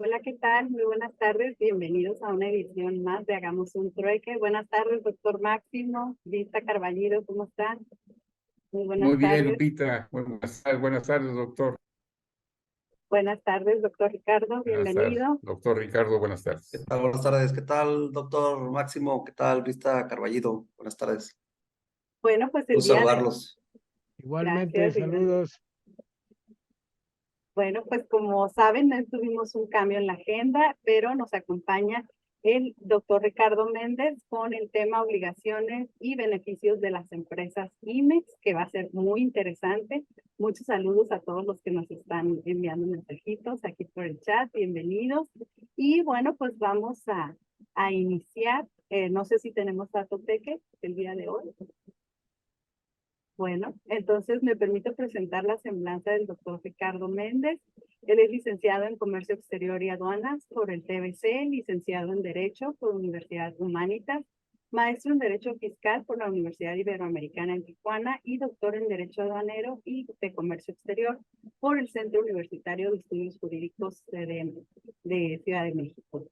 Hola, ¿qué tal? Muy buenas tardes. Bienvenidos a una edición más de Hagamos un Trueque. Buenas tardes, doctor Máximo. Vista Carballido, ¿cómo están? Muy buenas Muy bien, tardes. Lupita. Buenas tardes, doctor. Buenas tardes, doctor Ricardo. Buenas tardes, Bienvenido. doctor Ricardo. Buenas ¿Qué tardes. tal? Buenas tardes. ¿Qué tal, doctor Máximo? ¿Qué tal, Vista Carballido? Buenas tardes. Bueno, pues el Gusto día de... saludarlos. Igualmente, Gracias, igualmente. saludos. Bueno, pues como saben, tuvimos un cambio en la agenda, pero nos acompaña el doctor Ricardo Méndez con el tema obligaciones y beneficios de las empresas IMEX, que va a ser muy interesante. Muchos saludos a todos los que nos están enviando mensajitos aquí por el chat. Bienvenidos. Y bueno, pues vamos a iniciar. No sé si tenemos dato peque el día de hoy. Bueno, entonces me permito presentar la semblanza del doctor Ricardo Méndez. Él es licenciado en Comercio Exterior y Aduanas por el TBC, licenciado en Derecho por Universidad Humanitas, maestro en Derecho Fiscal por la Universidad Iberoamericana en Tijuana y doctor en Derecho Aduanero y de Comercio Exterior por el Centro Universitario de Estudios Jurídicos de Ciudad de México.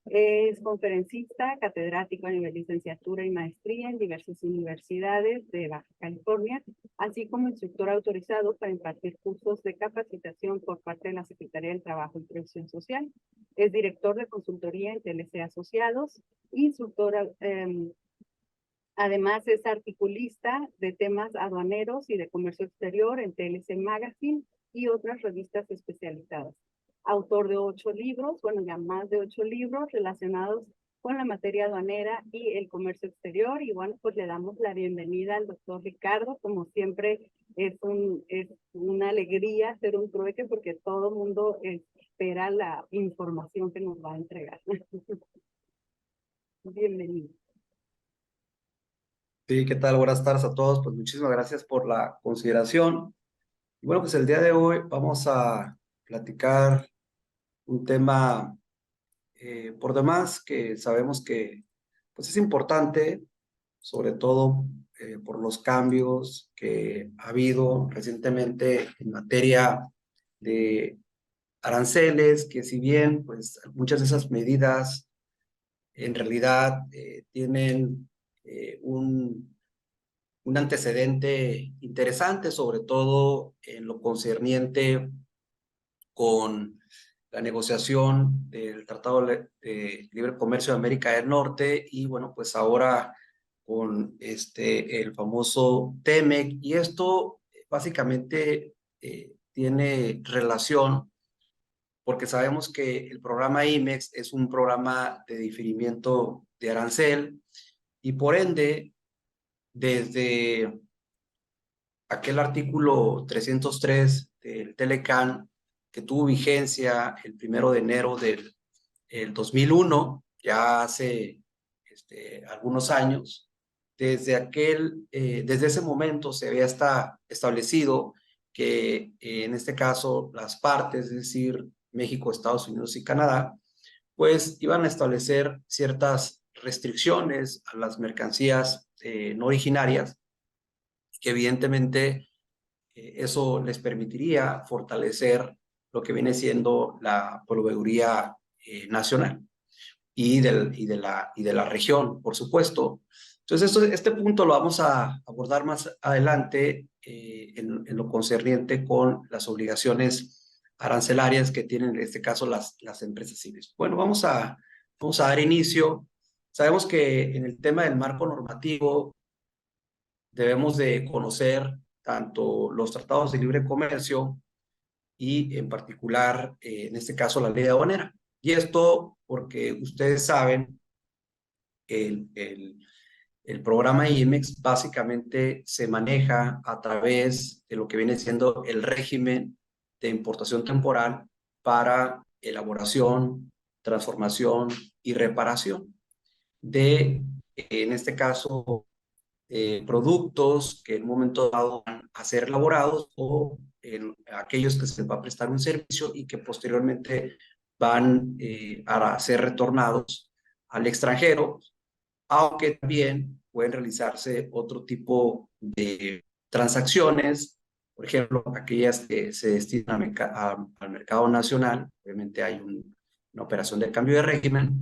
Es conferencista, catedrático a nivel licenciatura y maestría en diversas universidades de Baja California, así como instructor autorizado para impartir cursos de capacitación por parte de la Secretaría del Trabajo y Previsión Social. Es director de consultoría en TLC Asociados, instructor, además es articulista de temas aduaneros y de comercio exterior en TLC Magazine y otras revistas especializadas. Autor de 8 libros, bueno, ya más de 8 libros relacionados con la materia aduanera y el comercio exterior. Y bueno, pues le damos la bienvenida al doctor Ricardo. Como siempre, es una alegría hacer un trueque porque todo el mundo espera la información que nos va a entregar. Bienvenido. Sí, ¿qué tal? Buenas tardes a todos. Pues muchísimas gracias por la consideración. Y bueno, pues el día de hoy vamos a platicar un tema por demás que sabemos que pues es importante, sobre todo por los cambios que ha habido recientemente en materia de aranceles, que si bien pues muchas de esas medidas en realidad tienen un antecedente interesante, sobre todo en lo concerniente con la negociación del Tratado de Libre Comercio de América del Norte y bueno, pues ahora con el famoso TEMEC, y esto básicamente tiene relación porque sabemos que el programa IMEX es un programa de diferimiento de arancel y por ende, desde aquel artículo 303 del Telecan que tuvo vigencia el 1 de enero del 2001, ya hace algunos años, desde ese momento se había establecido que en este caso las partes, es decir, México, Estados Unidos y Canadá, pues iban a establecer ciertas restricciones a las mercancías no originarias, que evidentemente eso les permitiría fortalecer lo que viene siendo la proveeduría nacional y de la región, por supuesto. Entonces, este punto lo vamos a abordar más adelante en lo concerniente con las obligaciones arancelarias que tienen en este caso las empresas civiles. Bueno, vamos a dar inicio. Sabemos que en el tema del marco normativo debemos de conocer tanto los tratados de libre comercio y en particular, en este caso, la ley aduanera. Y esto porque ustedes saben que el programa IMEX básicamente se maneja a través de lo que viene siendo el régimen de importación temporal para elaboración, transformación y reparación de, en este caso, productos que en un momento dado van a ser elaborados o en aquellos que se va a prestar un servicio y que posteriormente van a ser retornados al extranjero, aunque también pueden realizarse otro tipo de transacciones, por ejemplo, aquellas que se destinan al mercado nacional. Obviamente hay una operación de cambio de régimen,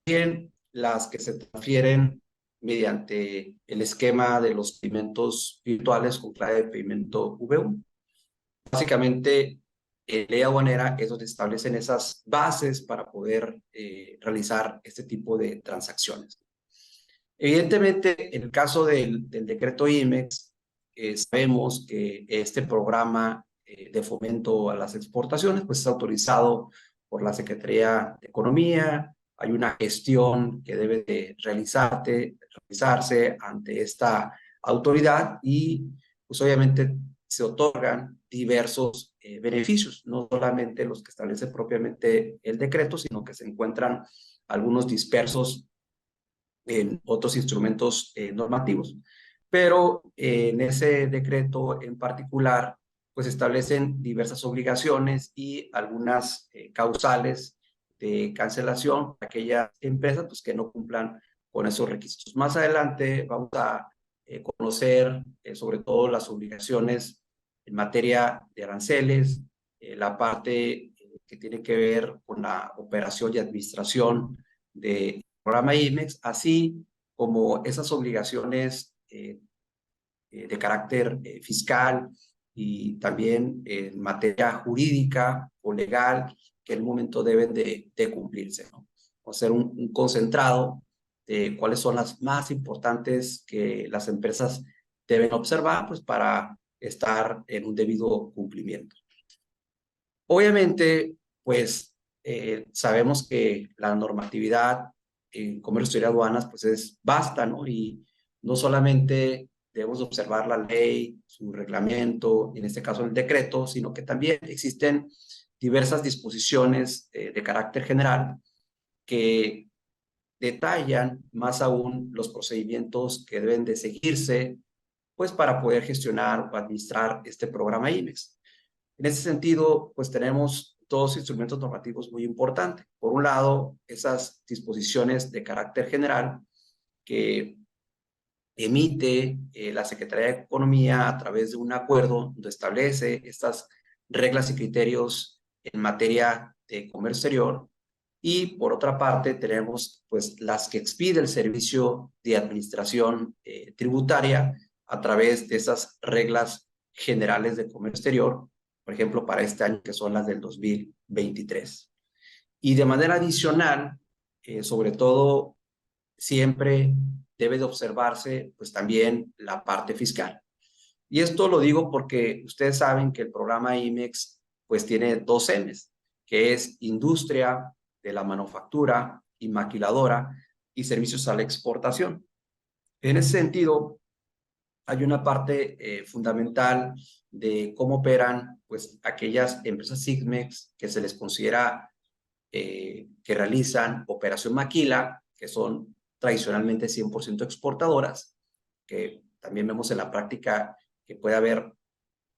bien las que se transfieren mediante el esquema de los pagamentos virtuales con clave de pagamento V1. Básicamente, ley aduanera es donde establecen esas bases para poder realizar este tipo de transacciones. Evidentemente, en el caso del decreto IMEX, sabemos que este programa de fomento a las exportaciones pues es autorizado por la Secretaría de Economía. Hay una gestión que debe de realizarse ante esta autoridad y pues obviamente se otorgan diversos beneficios, no solamente los que establece propiamente el decreto, sino que se encuentran algunos dispersos en otros instrumentos normativos. Pero en ese decreto en particular, pues establecen diversas obligaciones y algunas causales de cancelación para aquellas empresas pues, que no cumplan con esos requisitos. Más adelante vamos a conocer sobre todo las obligaciones en materia de aranceles, la parte que tiene que ver con la operación y administración de programa IMEX, así como esas obligaciones de carácter fiscal y también en materia jurídica o legal que en un momento deben de cumplirse, ¿no? O hacer un concentrado de cuáles son las más importantes que las empresas deben observar pues, para estar en un debido cumplimiento. Obviamente, pues sabemos que la normatividad en comercio exterior y aduanas pues es vasta, ¿no? Y no solamente debemos observar la ley, su reglamento, en este caso el decreto, sino que también existen diversas disposiciones de carácter general que detallan más aún los procedimientos que deben de seguirse pues para poder gestionar o administrar este programa IMEX. En ese sentido, pues tenemos dos instrumentos normativos muy importantes. Por un lado, esas disposiciones de carácter general que emite la Secretaría de Economía a través de un acuerdo donde establece estas reglas y criterios en materia de comercio exterior. Y por otra parte, tenemos pues las que expide el Servicio de Administración Tributaria a través de esas reglas generales de comercio exterior, por ejemplo, para este año que son las del 2023. Y de manera adicional, sobre todo, siempre debe de observarse pues también la parte fiscal. Y esto lo digo porque ustedes saben que el programa IMEX pues tiene dos M's, que es industria de la manufactura y maquiladora y servicios a la exportación. En ese sentido, hay una parte fundamental de cómo operan pues aquellas empresas IMEX que se les considera que realizan operación maquila, que son tradicionalmente 100% exportadoras, que también vemos en la práctica que puede haber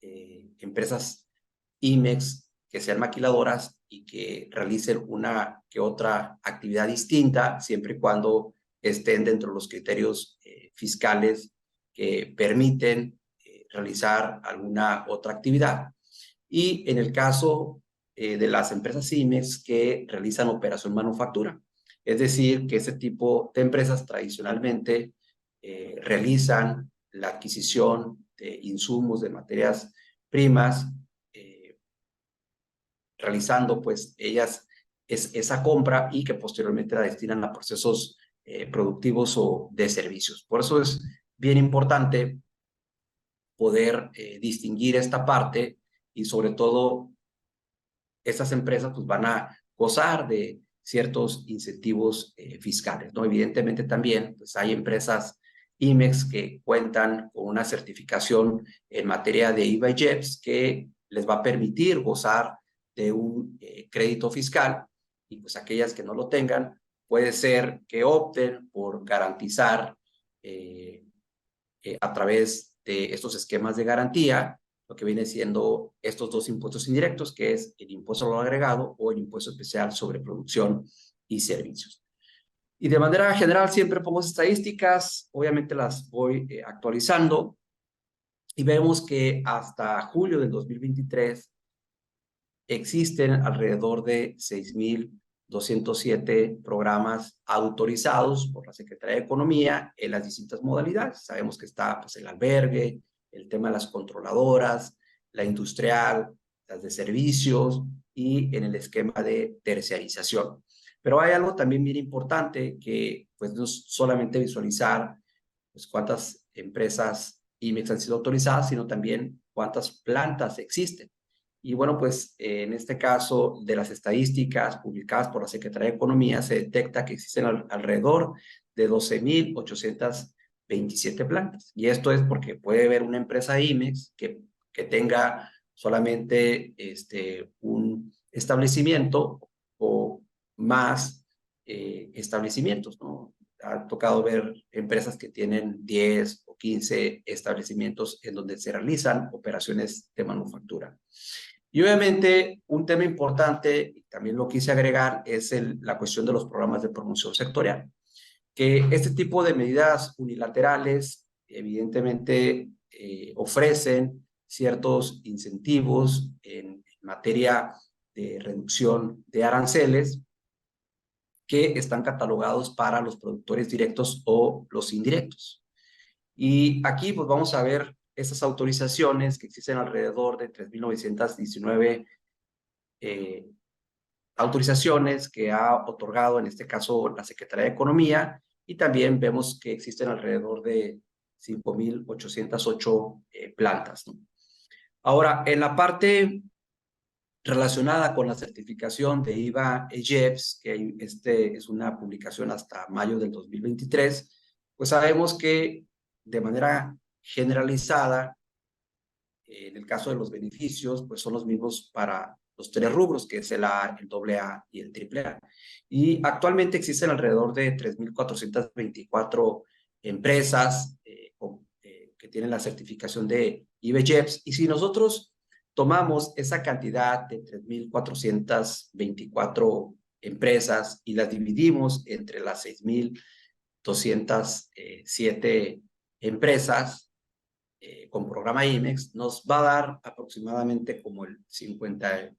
empresas IMEX que sean maquiladoras y que realicen una que otra actividad distinta, siempre y cuando estén dentro de los criterios fiscales que permiten realizar alguna otra actividad. Y en el caso de las empresas IMEX que realizan operación manufactura, es decir, que ese tipo de empresas tradicionalmente realizan la adquisición de insumos, de materias primas, realizando pues ellas esa compra y que posteriormente la destinan a procesos productivos o de servicios. Por eso es bien importante poder distinguir esta parte y sobre todo estas empresas pues van a gozar de ciertos incentivos fiscales, ¿no? Evidentemente también pues hay empresas IMEX que cuentan con una certificación en materia de IVA y IEPS que les va a permitir gozar de un crédito fiscal y pues aquellas que no lo tengan puede ser que opten por garantizar a través de estos esquemas de garantía lo que viene siendo estos dos impuestos indirectos, que es el impuesto al valor agregado o el impuesto especial sobre producción y servicios. Y de manera general siempre pongo estadísticas, obviamente las voy actualizando y vemos que hasta julio del 2023 existen alrededor de 6,000 207 programas autorizados por la Secretaría de Economía en las distintas modalidades. Sabemos que está pues, el albergue, el tema de las controladoras, la industrial, las de servicios y en el esquema de terciarización. Pero hay algo también bien importante que pues no es solamente visualizar pues, cuántas empresas IMEX han sido autorizadas, sino también cuántas plantas existen. Y bueno, pues en este caso de las estadísticas publicadas por la Secretaría de Economía se detecta que existen alrededor de 12,827 plantas. Y esto es porque puede haber una empresa IMEX que tenga solamente un establecimiento o más establecimientos, ¿no? Ha tocado ver empresas que tienen 10 o 15 establecimientos en donde se realizan operaciones de manufactura. Y obviamente un tema importante, y también lo quise agregar, es la cuestión de los programas de promoción sectorial, que este tipo de medidas unilaterales evidentemente ofrecen ciertos incentivos en materia de reducción de aranceles que están catalogados para los productores directos o los indirectos. Y aquí pues vamos a ver estas autorizaciones que existen alrededor de 3,919 autorizaciones que ha otorgado en este caso la Secretaría de Economía, y también vemos que existen alrededor de 5,808 plantas, ¿no? Ahora, en la parte relacionada con la certificación de IVA EJEPS, que es una publicación hasta mayo del 2023, pues sabemos que de manera generalizada, en el caso de los beneficios, pues son los mismos para los tres rubros, que es el A, el AA y el AAA. Y actualmente existen alrededor de 3,424 empresas que tienen la certificación de IVA EJEPS. Y si nosotros tomamos esa cantidad de 3,424 empresas y las dividimos entre las 6,207 empresas con programa IMEX, nos va a dar aproximadamente como el 50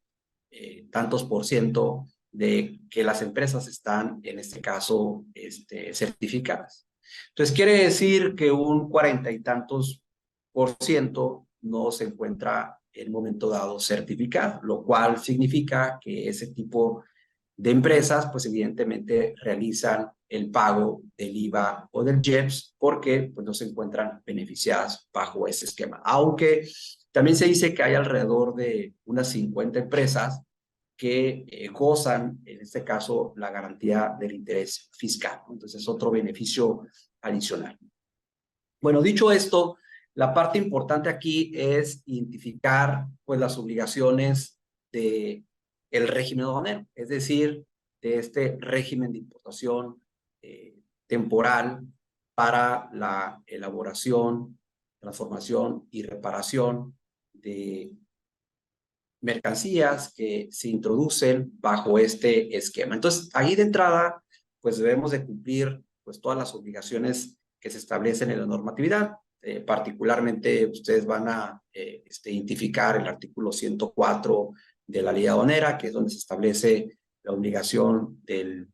tantos por ciento de que las empresas están, en este caso, certificadas. Entonces, quiere decir que un 40 y tantos por ciento no se encuentra en un momento dado certificado, lo cual significa que ese tipo de empresas, pues evidentemente realizan el pago del IVA o del IEPS porque pues, no se encuentran beneficiadas bajo ese esquema. Aunque también se dice que hay alrededor de unas 50 empresas que gozan, en este caso, la garantía del interés fiscal. Entonces, es otro beneficio adicional. Bueno, dicho esto, la parte importante aquí es identificar pues, las obligaciones del régimen aduanero, es decir, de este régimen de importación temporal para la elaboración, transformación y reparación de mercancías que se introducen bajo este esquema. Entonces, ahí de entrada, pues debemos de cumplir pues todas las obligaciones que se establecen en la normatividad. Particularmente, ustedes van a identificar el artículo 104 de la ley aduanera, que es donde se establece la obligación del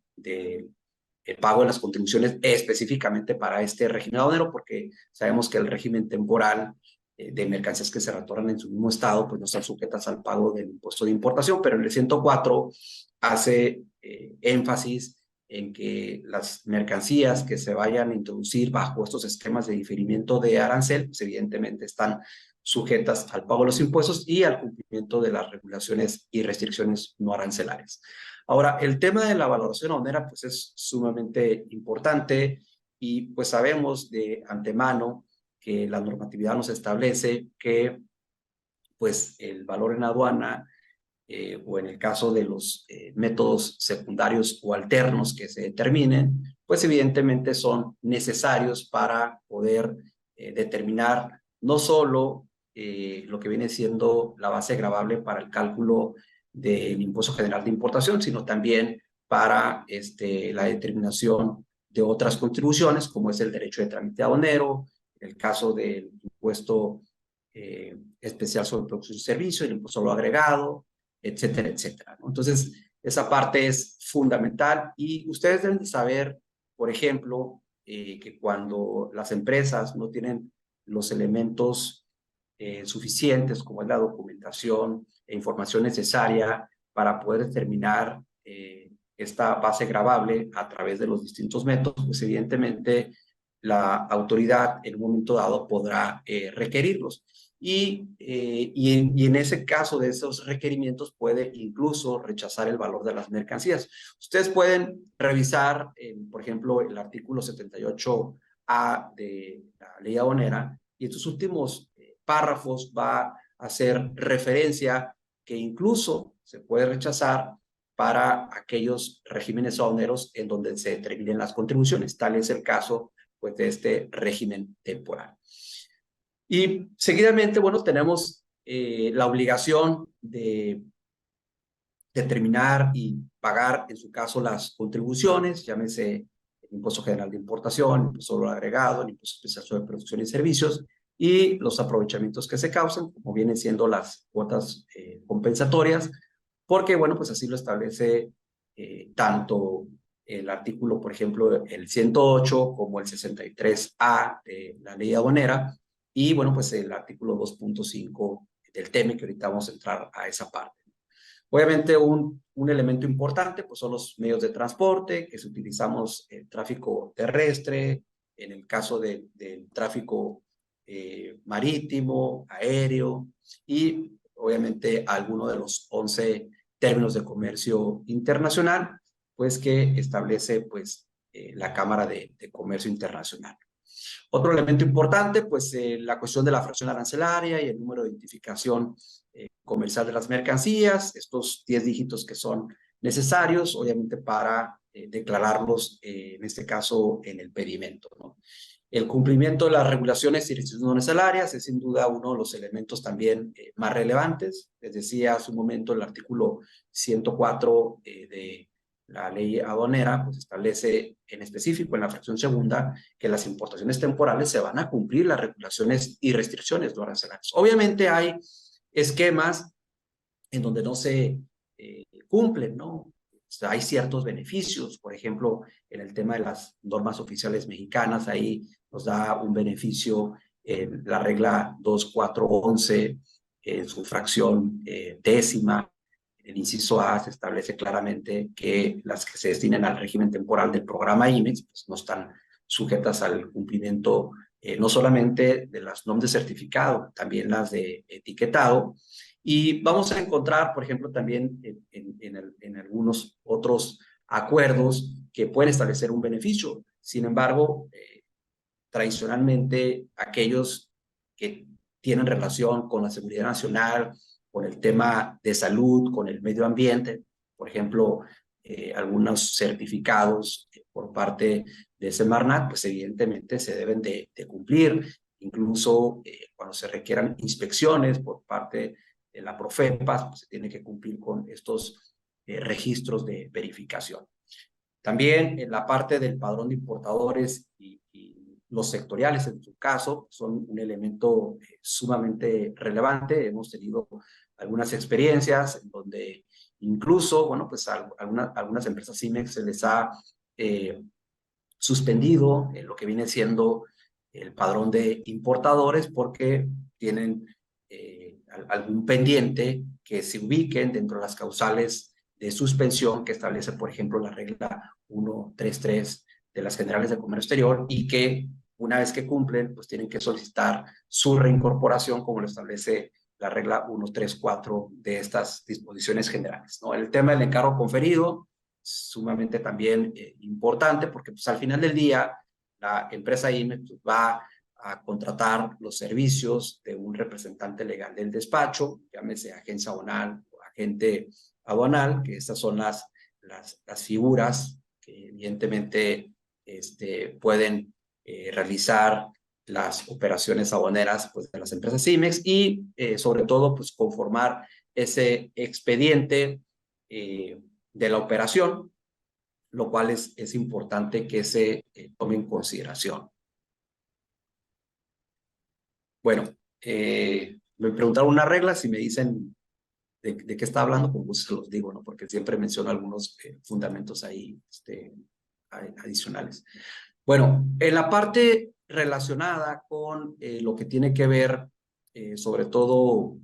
pago de las contribuciones específicamente para este régimen aduanero, porque sabemos que el régimen temporal de mercancías que se retornan en su mismo estado, pues no están sujetas al pago del impuesto de importación, pero en el 104 hace énfasis en que las mercancías que se vayan a introducir bajo estos esquemas de diferimiento de arancel, pues evidentemente están sujetas al pago de los impuestos y al cumplimiento de las regulaciones y restricciones no arancelarias. Ahora, el tema de la valoración aduanera pues es sumamente importante y pues sabemos de antemano que la normatividad nos establece que pues el valor en aduana o en el caso de los métodos secundarios o alternos que se determinen, pues evidentemente son necesarios para poder determinar no solo lo que viene siendo la base gravable para el cálculo del impuesto general de importación, sino también para la determinación de otras contribuciones, como es el derecho de trámite aduanero, el caso del impuesto especial sobre productos y servicios, el impuesto a lo agregado, etcétera, etcétera, ¿no? Entonces, Esa parte es fundamental y ustedes deben de saber, por ejemplo, que cuando las empresas no tienen los elementos suficientes, como es la documentación e información necesaria para poder determinar esta base gravable a través de los distintos métodos, pues evidentemente la autoridad en un momento dado podrá requerirlos. Y en ese caso de esos requerimientos puede incluso rechazar el valor de las mercancías. Ustedes pueden revisar, por ejemplo, el artículo 78A de la ley aduanera y estos últimos párrafos va a hacer referencia que incluso se puede rechazar para aquellos regímenes aduaneros en donde se determinen las contribuciones. Tal es el caso pues, de este régimen temporal. Y seguidamente, bueno, tenemos la obligación de determinar y pagar, en su caso, las contribuciones, llámese el Impuesto General de Importación, el Impuesto sobre el Agregado, el Impuesto Especial sobre Producción y Servicios, y los aprovechamientos que se causan, como vienen siendo las cuotas compensatorias, porque, bueno, pues así lo establece tanto el artículo, por ejemplo, el 108 como el 63A de la ley aduanera, y, bueno, pues el artículo 2.5 del TEME, que ahorita vamos a entrar a esa parte. Obviamente un elemento importante pues son los medios de transporte, que si utilizamos el tráfico terrestre, en el caso del tráfico marítimo, aéreo y obviamente alguno de los 11 términos de comercio internacional, pues que establece pues la Cámara de Comercio Internacional. Otro elemento importante, pues la cuestión de la fracción arancelaria y el número de identificación comercial de las mercancías, estos 10 dígitos que son necesarios, obviamente, para declararlos, en este caso, en el pedimento, ¿no? El cumplimiento de las regulaciones y restricciones arancelarias es sin duda uno de los elementos también más relevantes. Les decía hace un momento el artículo 104 de la ley aduanera pues establece en específico en la fracción segunda que las importaciones temporales se van a cumplir las regulaciones y restricciones no arancelarias. Obviamente hay esquemas en donde no se cumplen, ¿no? O sea, hay ciertos beneficios, por ejemplo, en el tema de las normas oficiales mexicanas, ahí nos da un beneficio en la regla 2411, en su fracción décima. El inciso A se establece claramente que las que se destinen al régimen temporal del programa IMEX pues, no están sujetas al cumplimiento no solamente de las normas de certificado, también las de etiquetado. Y vamos a encontrar, por ejemplo, también en algunos otros acuerdos que pueden establecer un beneficio. Sin embargo, tradicionalmente aquellos que tienen relación con la seguridad nacional, con el tema de salud, con el medio ambiente, por ejemplo, algunos certificados por parte de Semarnat, pues evidentemente se deben de cumplir, incluso cuando se requieran inspecciones por parte de la Profepas, pues se tiene que cumplir con estos registros de verificación. También en la parte del padrón de importadores y los sectoriales, en su caso, son un elemento sumamente relevante. Hemos tenido algunas experiencias en donde incluso, bueno, pues a algunas empresas CIMEX se les ha suspendido lo que viene siendo el padrón de importadores porque tienen algún pendiente que se ubiquen dentro de las causales de suspensión que establece, por ejemplo, la regla 133 de las generales de comercio exterior y que una vez que cumplen, pues tienen que solicitar su reincorporación como lo establece la regla 134 de estas disposiciones generales, ¿no? El tema del encargo conferido, sumamente también importante porque pues al final del día la empresa IME pues, va a contratar los servicios de un representante legal del despacho, llámese agencia aduanal o agente aduanal, que estas son las figuras que evidentemente pueden realizar las operaciones aduaneras pues, de las empresas IMEX y sobre todo pues, conformar ese expediente de la operación, lo cual es importante que se tome en consideración. Bueno, me preguntaron una regla, si me dicen de qué está hablando, pues se los digo, ¿no? Porque siempre menciono algunos fundamentos ahí adicionales. Bueno, en la parte relacionada con lo que tiene que ver, sobre todo,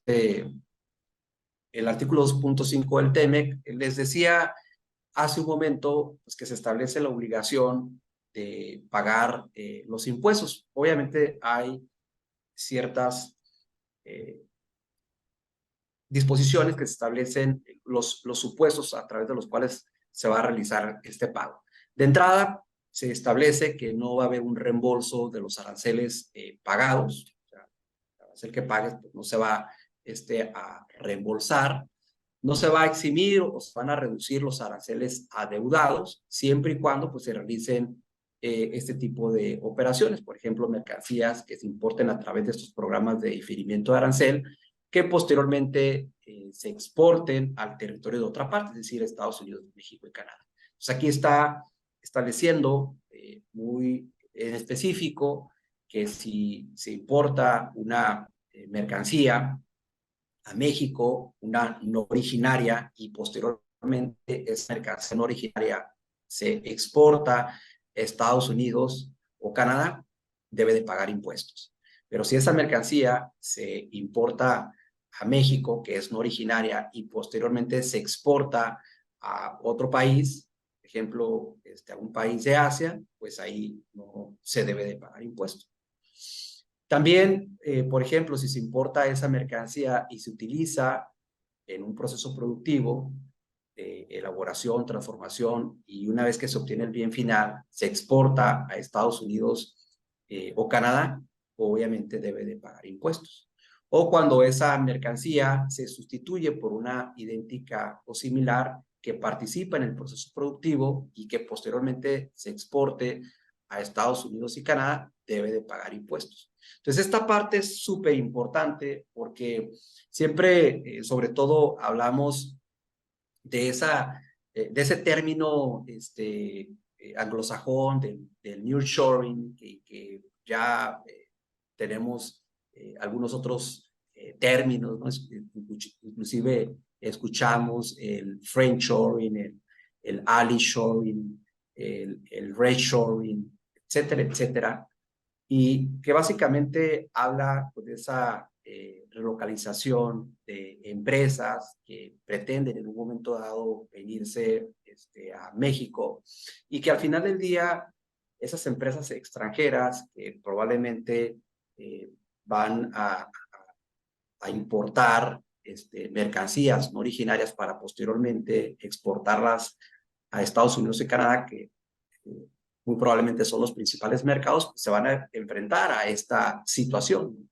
el artículo 2.5 del TEMEC, les decía hace un momento pues, que se establece la obligación de pagar los impuestos. Obviamente hay ciertas disposiciones que se establecen los supuestos a través de los cuales se va a realizar este pago. De entrada, se establece que no va a haber un reembolso de los aranceles pagados. O sea, el arancel que pagues pues, no se va a reembolsar. No se va a eximir o se van a reducir los aranceles adeudados, siempre y cuando pues, se realicen este tipo de operaciones. Por ejemplo, mercancías que se importen a través de estos programas de diferimiento de arancel, que posteriormente se exporten al territorio de otra parte, es decir, Estados Unidos, México y Canadá. Entonces aquí está estableciendo muy en específico que si se importa una mercancía a México, una no originaria, y posteriormente esa mercancía no originaria se exporta a Estados Unidos o Canadá, debe de pagar impuestos. Pero si esa mercancía se importa a México, que es no originaria, y posteriormente se exporta a otro país, por ejemplo, a un país de Asia, pues ahí no se debe de pagar impuestos. También, por ejemplo, si se importa esa mercancía y se utiliza en un proceso productivo de elaboración, transformación, y una vez que se obtiene el bien final, se exporta a Estados Unidos o Canadá, obviamente debe de pagar impuestos. O cuando esa mercancía se sustituye por una idéntica o similar que participa en el proceso productivo y que posteriormente se exporte a Estados Unidos y Canadá, debe de pagar impuestos. Entonces, esta parte es súper importante porque siempre, sobre todo, hablamos de ese término anglosajón del nearshoring, que ya tenemos algunos otros términos, ¿no? Inclusive escuchamos el friendshoring, el ally-shoring, el reshoring, etcétera, etcétera, y que básicamente habla pues, de esa relocalización de empresas que pretenden en un momento dado venirse a México, y que al final del día esas empresas extranjeras que probablemente van a importar mercancías no originarias para posteriormente exportarlas a Estados Unidos y Canadá, que muy probablemente son los principales mercados, se van a enfrentar a esta situación.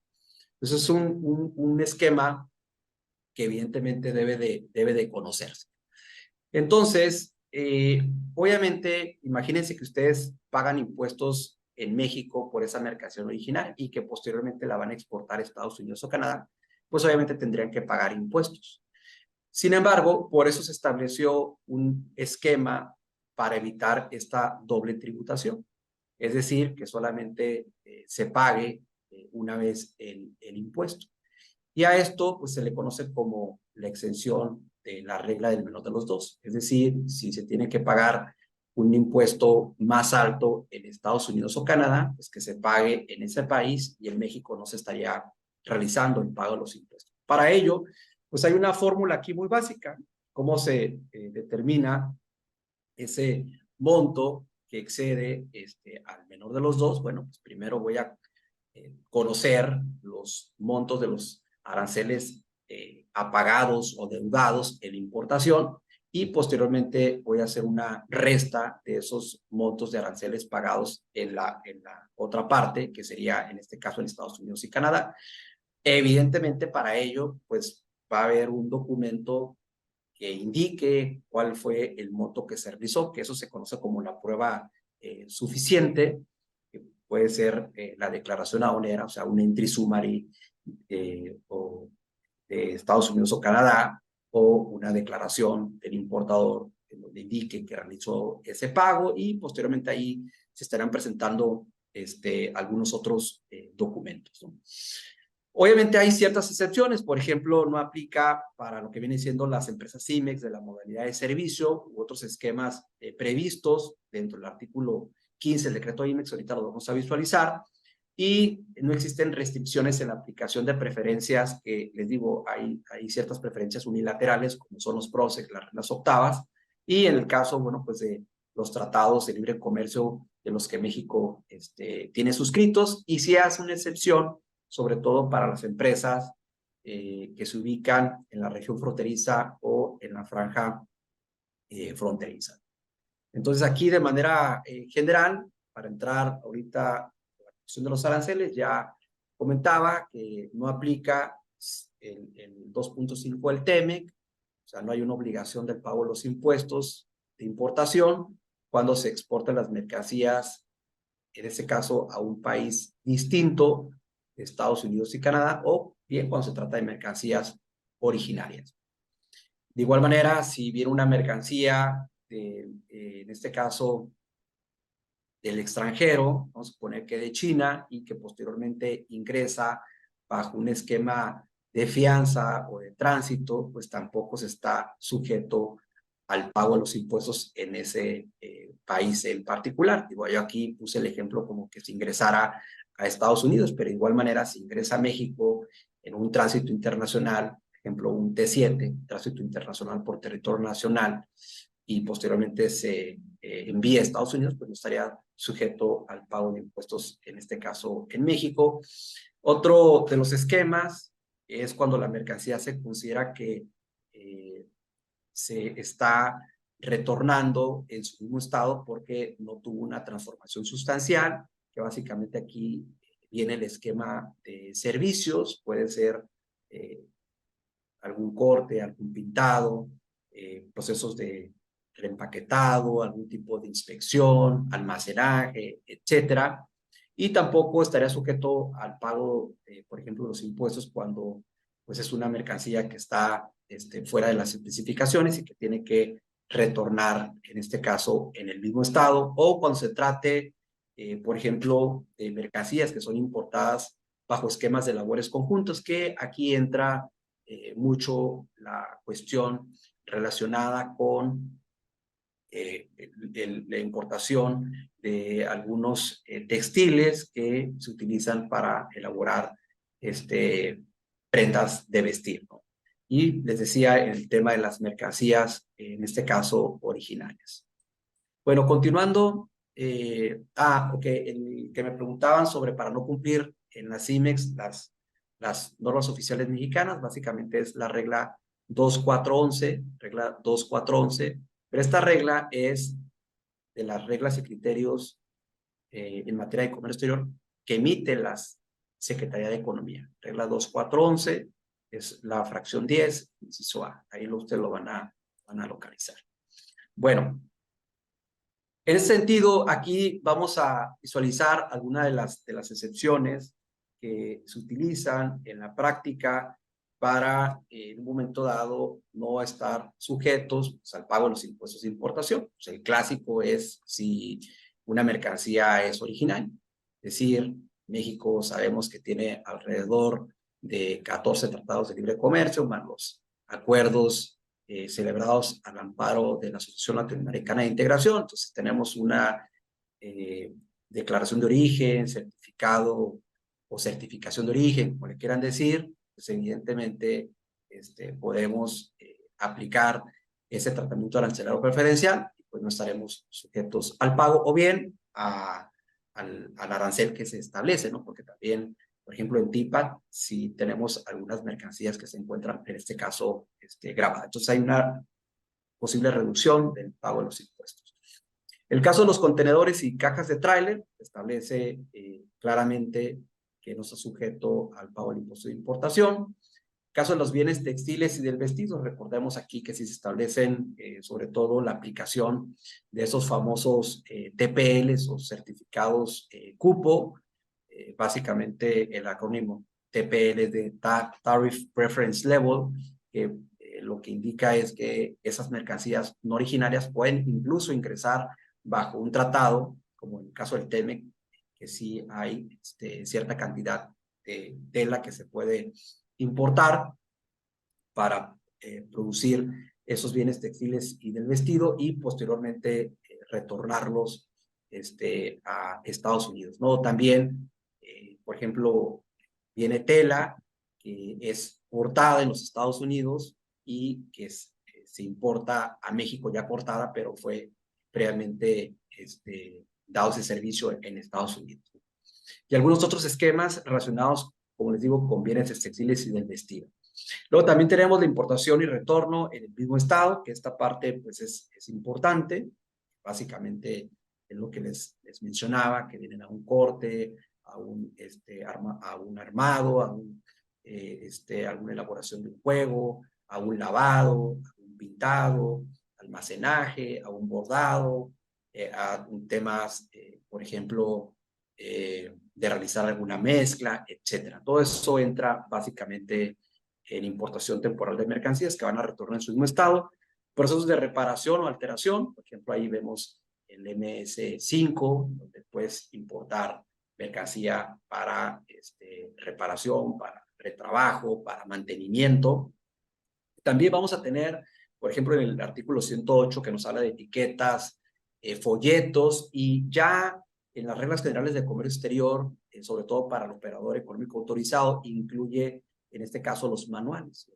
Entonces es un esquema que evidentemente debe de conocerse. Entonces, obviamente, imagínense que ustedes pagan impuestos en México por esa mercancía original y que posteriormente la van a exportar a Estados Unidos o Canadá, pues obviamente tendrían que pagar impuestos. Sin embargo, por eso se estableció un esquema para evitar esta doble tributación. Es decir, que solamente se pague una vez el impuesto. Y a esto pues, se le conoce como la exención de la regla del menor de los dos. Es decir, si se tiene que pagar un impuesto más alto en Estados Unidos o Canadá, pues que se pague en ese país, y en México no se estaría realizando el pago de los impuestos. Para ello, pues hay una fórmula aquí muy básica. ¿Cómo se determina ese monto que excede al menor de los dos? Bueno, pues primero voy a conocer los montos de los aranceles apagados o deudados en importación, y posteriormente voy a hacer una resta de esos montos de aranceles pagados en la otra parte, que sería en este caso en Estados Unidos y Canadá. Evidentemente, para ello, pues va a haber un documento que indique cuál fue el monto que se realizó, que eso se conoce como la prueba suficiente, que puede ser la declaración aduanera, o sea, un entry summary o de Estados Unidos o Canadá, o una declaración del importador donde indique que realizó ese pago, y posteriormente ahí se estarán presentando algunos otros documentos, ¿no? Obviamente hay ciertas excepciones, por ejemplo, no aplica para lo que vienen siendo las empresas IMEX de la modalidad de servicio u otros esquemas previstos dentro del artículo 15 del decreto IMEX, ahorita lo vamos a visualizar, y no existen restricciones en la aplicación de preferencias que, les digo, hay ciertas preferencias unilaterales, como son los PROSEC, las reglas octavas, y en el caso, bueno, pues de los tratados de libre comercio de los que México tiene suscritos, y si hace una excepción sobre todo para las empresas que se ubican en la región fronteriza o en la franja fronteriza. Entonces, aquí de manera general, para entrar ahorita a la cuestión de los aranceles, ya comentaba que no aplica el 2.5 del TEMEC, o sea, no hay una obligación del pago de los impuestos de importación cuando se exportan las mercancías, en este caso, a un país distinto, Estados Unidos y Canadá, o bien cuando se trata de mercancías originarias. De igual manera, si viene una mercancía, en este caso, del extranjero, vamos a suponer que de China, y que posteriormente ingresa bajo un esquema de fianza o de tránsito, pues tampoco se está sujeto al pago de los impuestos en ese país en particular. Digo, yo aquí puse el ejemplo como que si ingresara a Estados Unidos, pero de igual manera si ingresa a México en un tránsito internacional, por ejemplo un T7, tránsito internacional por territorio nacional, y posteriormente se envía a Estados Unidos, pues no estaría sujeto al pago de impuestos, en este caso en México. Otro de los esquemas es cuando la mercancía se considera que se está retornando en su mismo estado porque no tuvo una transformación sustancial, que básicamente aquí viene el esquema de servicios, puede ser algún corte, algún pintado, procesos de reempaquetado, algún tipo de inspección, almacenaje, etcétera. Y tampoco estaría sujeto al pago, por ejemplo, de los impuestos cuando pues, es una mercancía que está fuera de las especificaciones y que tiene que retornar, en este caso, en el mismo estado, o cuando se trate, por ejemplo, de mercancías que son importadas bajo esquemas de labores conjuntos, que aquí entra mucho la cuestión relacionada con la importación de algunos textiles que se utilizan para elaborar prendas de vestir, ¿no? Y les decía el tema de las mercancías, en este caso originarias. Bueno, continuando, ok, el que me preguntaban sobre para no cumplir en las IMEX las normas oficiales mexicanas, básicamente es la regla 2411, regla 2411, pero esta regla es de las reglas y criterios en materia de comercio exterior que emite la Secretaría de Economía. Regla 2411 es la fracción 10, inciso A. Ahí ustedes lo van a localizar. Bueno, en ese sentido, aquí vamos a visualizar algunas de las excepciones que se utilizan en la práctica para, en un momento dado, no estar sujetos pues, al pago de los impuestos de importación. Pues, el clásico es si una mercancía es original. Es decir, México sabemos que tiene alrededor de 14 tratados de libre comercio, más los acuerdos celebrados al amparo de la Asociación Latinoamericana de Integración. Entonces tenemos una declaración de origen, certificado o certificación de origen, como le quieran decir, pues evidentemente podemos aplicar ese tratamiento arancelario preferencial y pues no estaremos sujetos al pago o bien al arancel que se establece, ¿no? Porque también, por ejemplo, en TIPAD, si tenemos algunas mercancías que se encuentran, en este caso, grabadas. Entonces, hay una posible reducción del pago de los impuestos. El caso de los contenedores y cajas de tráiler establece claramente que no está sujeto al pago del impuesto de importación. Caso de los bienes textiles y del vestido, recordemos aquí que sí se establecen sobre todo la aplicación de esos famosos TPLs o certificados cupo, básicamente el acrónimo TPL de Tariff Preference Level, que lo que indica es que esas mercancías no originarias pueden incluso ingresar bajo un tratado, como en el caso del TEMEC, que sí hay cierta cantidad de tela que se puede importar para producir esos bienes textiles y del vestido y posteriormente retornarlos a Estados Unidos, ¿no? También, por ejemplo, viene tela que es cortada en los Estados Unidos y que se importa a México ya cortada, pero fue previamente dado ese servicio en Estados Unidos. Y algunos otros esquemas relacionados, como les digo, con bienes textiles y del vestido. Luego también tenemos la importación y retorno en el mismo estado, que esta parte pues es importante. Básicamente es lo que les mencionaba, que vienen a un corte, a un armado, alguna elaboración de un juego, a un lavado, a un pintado, almacenaje, a un bordado, a temas, por ejemplo, de realizar alguna mezcla, etcétera. Todo eso entra básicamente en importación temporal de mercancías que van a retornar en su mismo estado. Procesos de reparación o alteración, por ejemplo, ahí vemos el MS5, donde puedes importar mercancía para reparación, para retrabajo, para mantenimiento. También vamos a tener, por ejemplo, en el artículo 108 que nos habla de etiquetas, folletos, y ya en las reglas generales de comercio exterior, sobre todo para el operador económico autorizado, incluye en este caso los manuales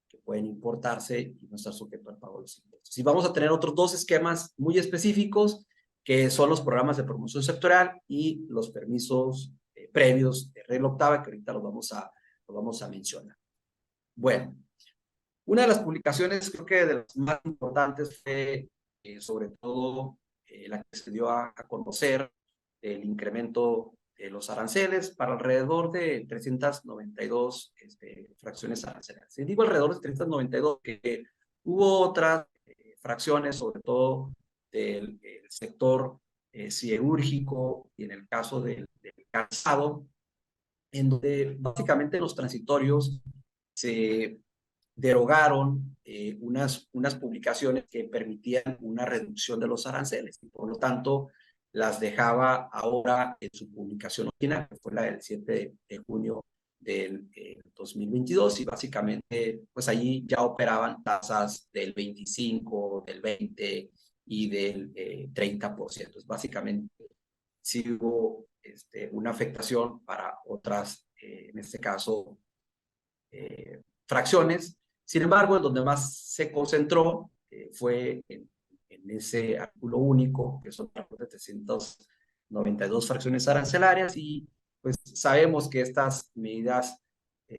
que pueden importarse y no estar sujetos al pago de los impuestos. Y vamos a tener otros dos esquemas muy específicos, que son los programas de promoción sectorial y los permisos previos de regla octava, que ahorita los vamos a mencionar. Bueno, una de las publicaciones, creo que de las más importantes, fue sobre todo la que se dio a conocer el incremento de los aranceles para alrededor de 392 fracciones arancelarias. Y digo alrededor de 392, que hubo otras fracciones, sobre todo del sector siderúrgico y en el caso del calzado, en donde básicamente los transitorios se derogaron unas publicaciones que permitían una reducción de los aranceles y por lo tanto las dejaba ahora en su publicación original, que fue la del 7 de junio del 2022, y básicamente pues allí ya operaban tasas del 25, del 20 y del 30%. Básicamente sí hubo una afectación para otras, en este caso, fracciones. Sin embargo, en donde más se concentró fue en ese artículo único, que son 392 fracciones arancelarias, y pues sabemos que estas medidas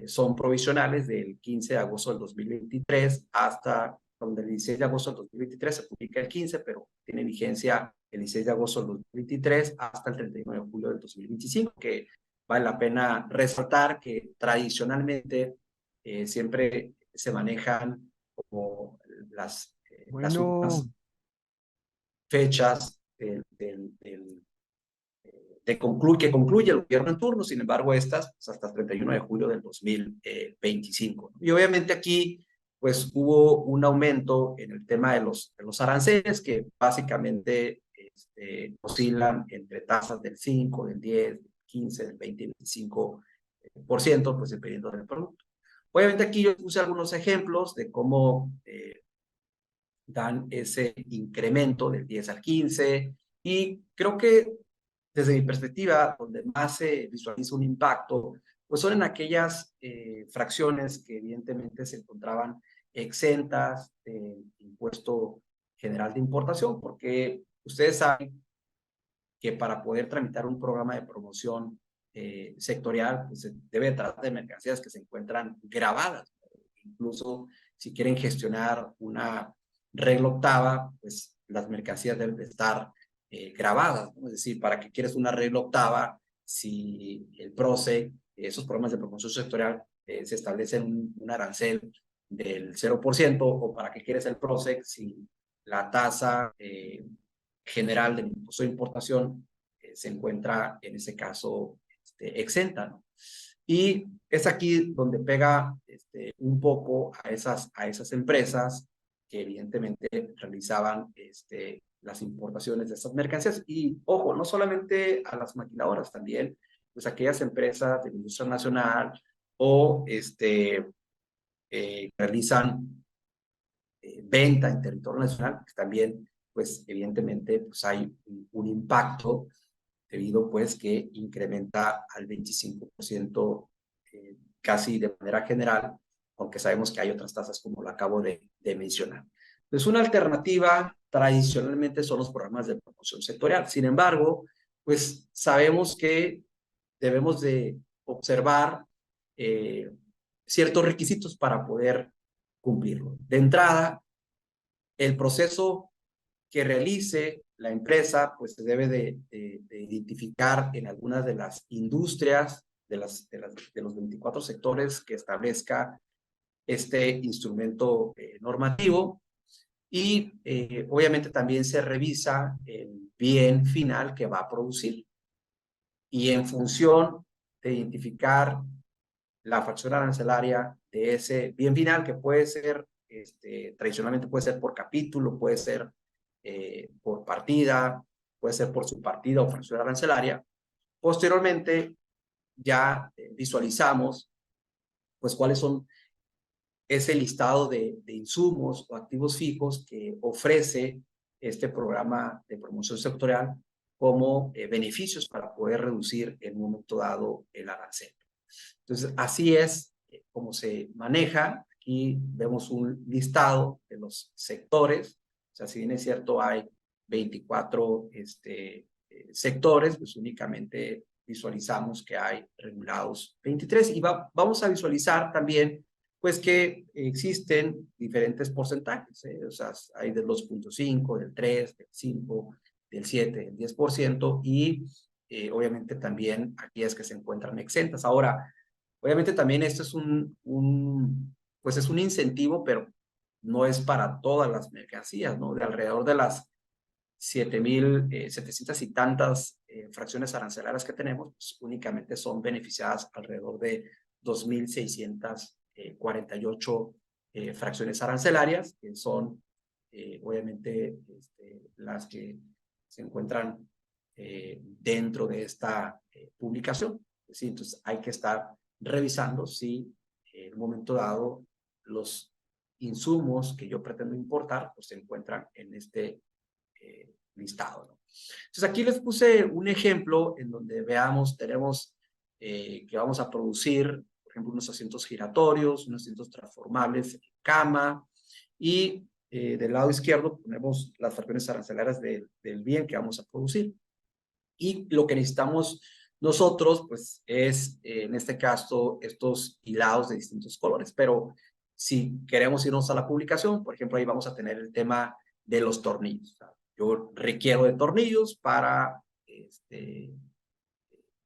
son provisionales del 15 de agosto del 2023 hasta donde el 16 de agosto del 2023 se publica el 15, pero tiene vigencia el 16 de agosto del 2023 hasta el 31 de julio del 2025, que vale la pena resaltar que tradicionalmente siempre se manejan como las últimas fechas que concluye el gobierno en turno. Sin embargo, estas pues, hasta el 31 de julio del 2025. Y obviamente aquí pues hubo un aumento en el tema de los aranceles, que básicamente oscilan entre tasas del 5, del 10, del 15, del 20 y del 25%, pues dependiendo del producto. Obviamente aquí yo puse algunos ejemplos de cómo dan ese incremento del 10 al 15, y creo que desde mi perspectiva, donde más se visualiza un impacto, pues son en aquellas fracciones que evidentemente se encontraban exentas del impuesto general de importación, porque ustedes saben que para poder tramitar un programa de promoción sectorial, pues se debe tratar de mercancías que se encuentran grabadas. Incluso si quieren gestionar una regla octava, pues las mercancías deben estar grabadas, ¿no? Es decir, ¿para qué quieres una regla octava si el PROSEC, esos programas de promoción sectorial, se establecen un arancel del 0%, o para qué quieres el PROSEC si la tasa general del impuesto de importación se encuentra en ese caso exenta, ¿no? Y es aquí donde pega un poco a esas empresas que evidentemente realizaban las importaciones de estas mercancías. Y ojo, no solamente a las maquiladoras, también pues aquellas empresas de la industria nacional o realizan venta en territorio nacional, que también, pues evidentemente, pues hay un impacto debido pues que incrementa al 25% casi de manera general, aunque sabemos que hay otras tasas como lo acabo de mencionar. Entonces, una alternativa tradicionalmente son los programas de promoción sectorial. Sin embargo, pues sabemos que debemos de observar ciertos requisitos para poder cumplirlo. De entrada, el proceso que realice la empresa, pues se debe de identificar en algunas de las industrias de los 24 sectores que establezca este instrumento normativo y obviamente también se revisa el bien final que va a producir y en función de identificar la fracción arancelaria de ese bien final que puede ser, tradicionalmente puede ser por capítulo, puede ser por partida, puede ser por subpartida o fracción arancelaria. Posteriormente ya visualizamos pues cuáles son ese listado de insumos o activos fijos que ofrece este programa de promoción sectorial como beneficios para poder reducir en un momento dado el arancel. Entonces, así es como se maneja. Aquí vemos un listado de los sectores. O sea, si bien es cierto, hay 24 sectores, pues únicamente visualizamos que hay regulados 23. Y vamos a visualizar también, pues, que existen diferentes porcentajes. O sea, hay del 2.5, del 3, del 5, del 7, del 10%. Y obviamente también aquellas que se encuentran exentas. Ahora, obviamente también esto es pues es un incentivo, pero no es para todas las mercancías, ¿no? De alrededor de las 7,700 y tantas fracciones arancelarias que tenemos, pues únicamente son beneficiadas alrededor de 2,648 fracciones arancelarias, que son obviamente las que se encuentran dentro de esta publicación. ¿Sí? Entonces hay que estar revisando si en un momento dado los insumos que yo pretendo importar pues se encuentran en este listado, ¿no? Entonces aquí les puse un ejemplo en donde veamos, tenemos que vamos a producir, por ejemplo, unos asientos giratorios, unos asientos transformables, cama, y del lado izquierdo ponemos las fracciones arancelarias del bien que vamos a producir. Y lo que necesitamos nosotros, pues, es, en este caso, estos hilados de distintos colores. Pero si queremos irnos a la publicación, por ejemplo, ahí vamos a tener el tema de los tornillos. Yo requiero de tornillos para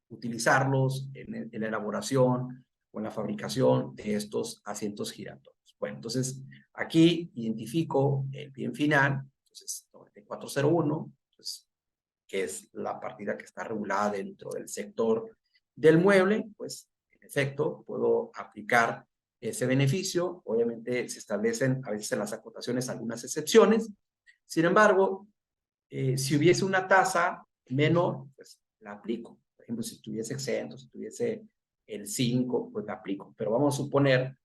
utilizarlos en la elaboración o en la fabricación de estos asientos giratorios. Bueno, entonces aquí identifico el bien final, entonces 9401, entonces, que es la partida que está regulada dentro del sector del mueble, pues en efecto puedo aplicar ese beneficio. Obviamente se establecen a veces en las acotaciones algunas excepciones. Sin embargo, si hubiese una tasa menor, pues la aplico. Por ejemplo, si tuviese exento, si tuviese el 5, pues la aplico. Pero vamos a suponer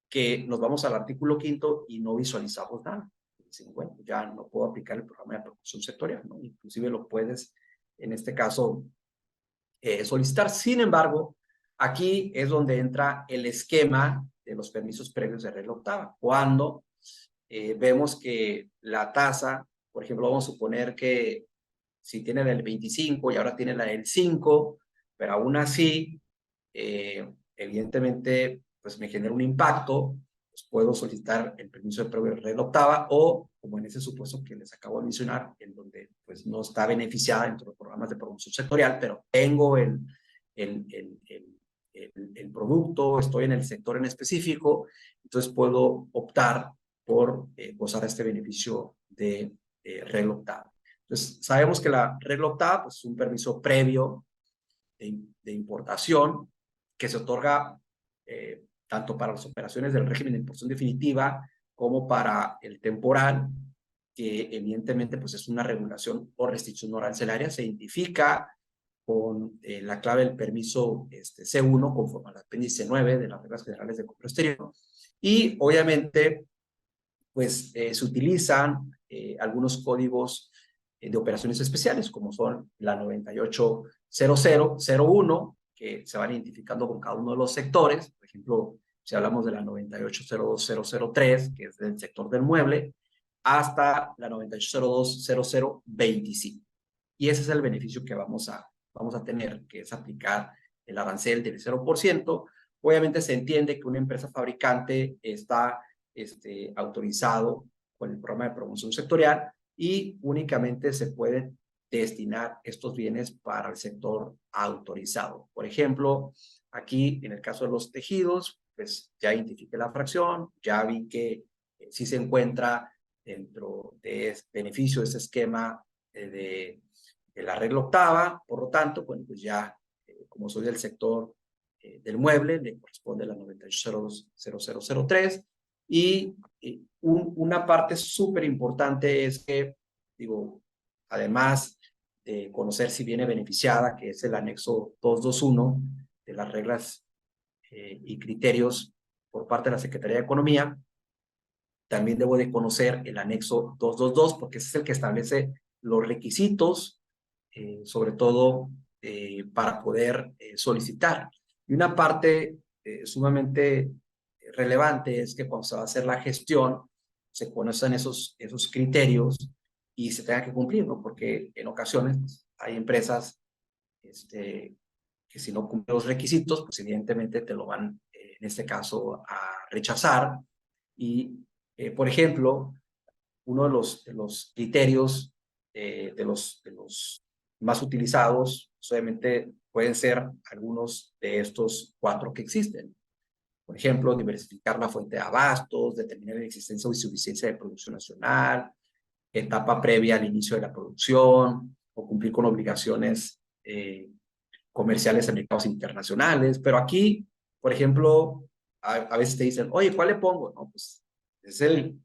que nos vamos al artículo 5 y no visualizamos nada. Dicen, bueno, ya no puedo aplicar el programa de promoción sectorial, ¿no? Inclusive lo puedes, en este caso, solicitar. Sin embargo, aquí es donde entra el esquema de los permisos previos de regla octava. Cuando vemos que la tasa, por ejemplo, vamos a suponer que si tiene la del 25 y ahora tiene la del 5, pero aún así, evidentemente, pues me genera un impacto, pues puedo solicitar el permiso de previo de regla octava o, como en ese supuesto que les acabo de mencionar, en donde pues no está beneficiada dentro de los programas de promoción sectorial, pero tengo el producto, estoy en el sector en específico, entonces puedo optar por gozar este beneficio de regla octava. Entonces, sabemos que la regla octava pues, es un permiso previo de importación que se otorga tanto para las operaciones del régimen de importación definitiva como para el temporal, que evidentemente pues, es una regulación o restricción no arancelaria. Se identifica con la clave del permiso C1 conforme al apéndice 9 de las reglas generales de comercio exterior. Y obviamente, pues se utilizan algunos códigos de operaciones especiales, como son la 980001, que se van identificando con cada uno de los sectores. Por ejemplo, si hablamos de la 9802003, que es del sector del mueble, hasta la 98020025. Y ese es el beneficio que vamos a tener, que es aplicar el arancel del 0%. Obviamente se entiende que una empresa fabricante está autorizado con el programa de promoción sectorial y únicamente se pueden destinar estos bienes para el sector autorizado. Por ejemplo, aquí en el caso de los tejidos, pues ya identifiqué la fracción, ya vi que sí se encuentra dentro de beneficio de ese esquema de la regla octava. Por lo tanto, bueno, pues ya como soy del sector del mueble, le corresponde la 980003. Y una parte súper importante es que, digo, además de conocer si viene beneficiada, que es el anexo 221 de las reglas y criterios por parte de la Secretaría de Economía, también debo de conocer el anexo 222, porque ese es el que establece los requisitos, sobre todo para poder solicitar. Y una parte sumamente relevante es que cuando se va a hacer la gestión, se conocen esos criterios y se tenga que cumplir, ¿no? Porque en ocasiones pues, hay empresas que si no cumplen los requisitos, pues evidentemente te lo van, en este caso, a rechazar. Y, por ejemplo, uno de los criterios de los más utilizados, obviamente pueden ser algunos de estos 4 que existen. Por ejemplo, diversificar la fuente de abastos, determinar la existencia o insuficiencia de producción nacional, etapa previa al inicio de la producción, o cumplir con obligaciones comerciales en mercados internacionales. Pero aquí, por ejemplo, a veces te dicen, oye, ¿cuál le pongo? No, pues es el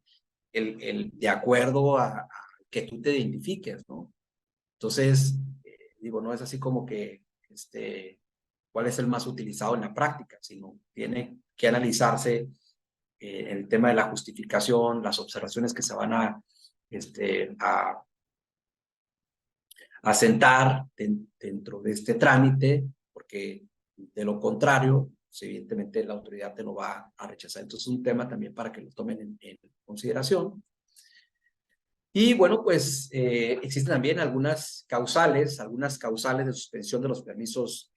de acuerdo a que tú te identifiques, ¿no? Entonces, digo, no es así como que cuál es el más utilizado en la práctica, sino tiene que analizarse el tema de la justificación, las observaciones que se van a sentar dentro de este trámite, porque de lo contrario, pues, evidentemente la autoridad te lo va a rechazar. Entonces, es un tema también para que lo tomen en consideración. Y bueno, pues existen también algunas causales de suspensión de los permisos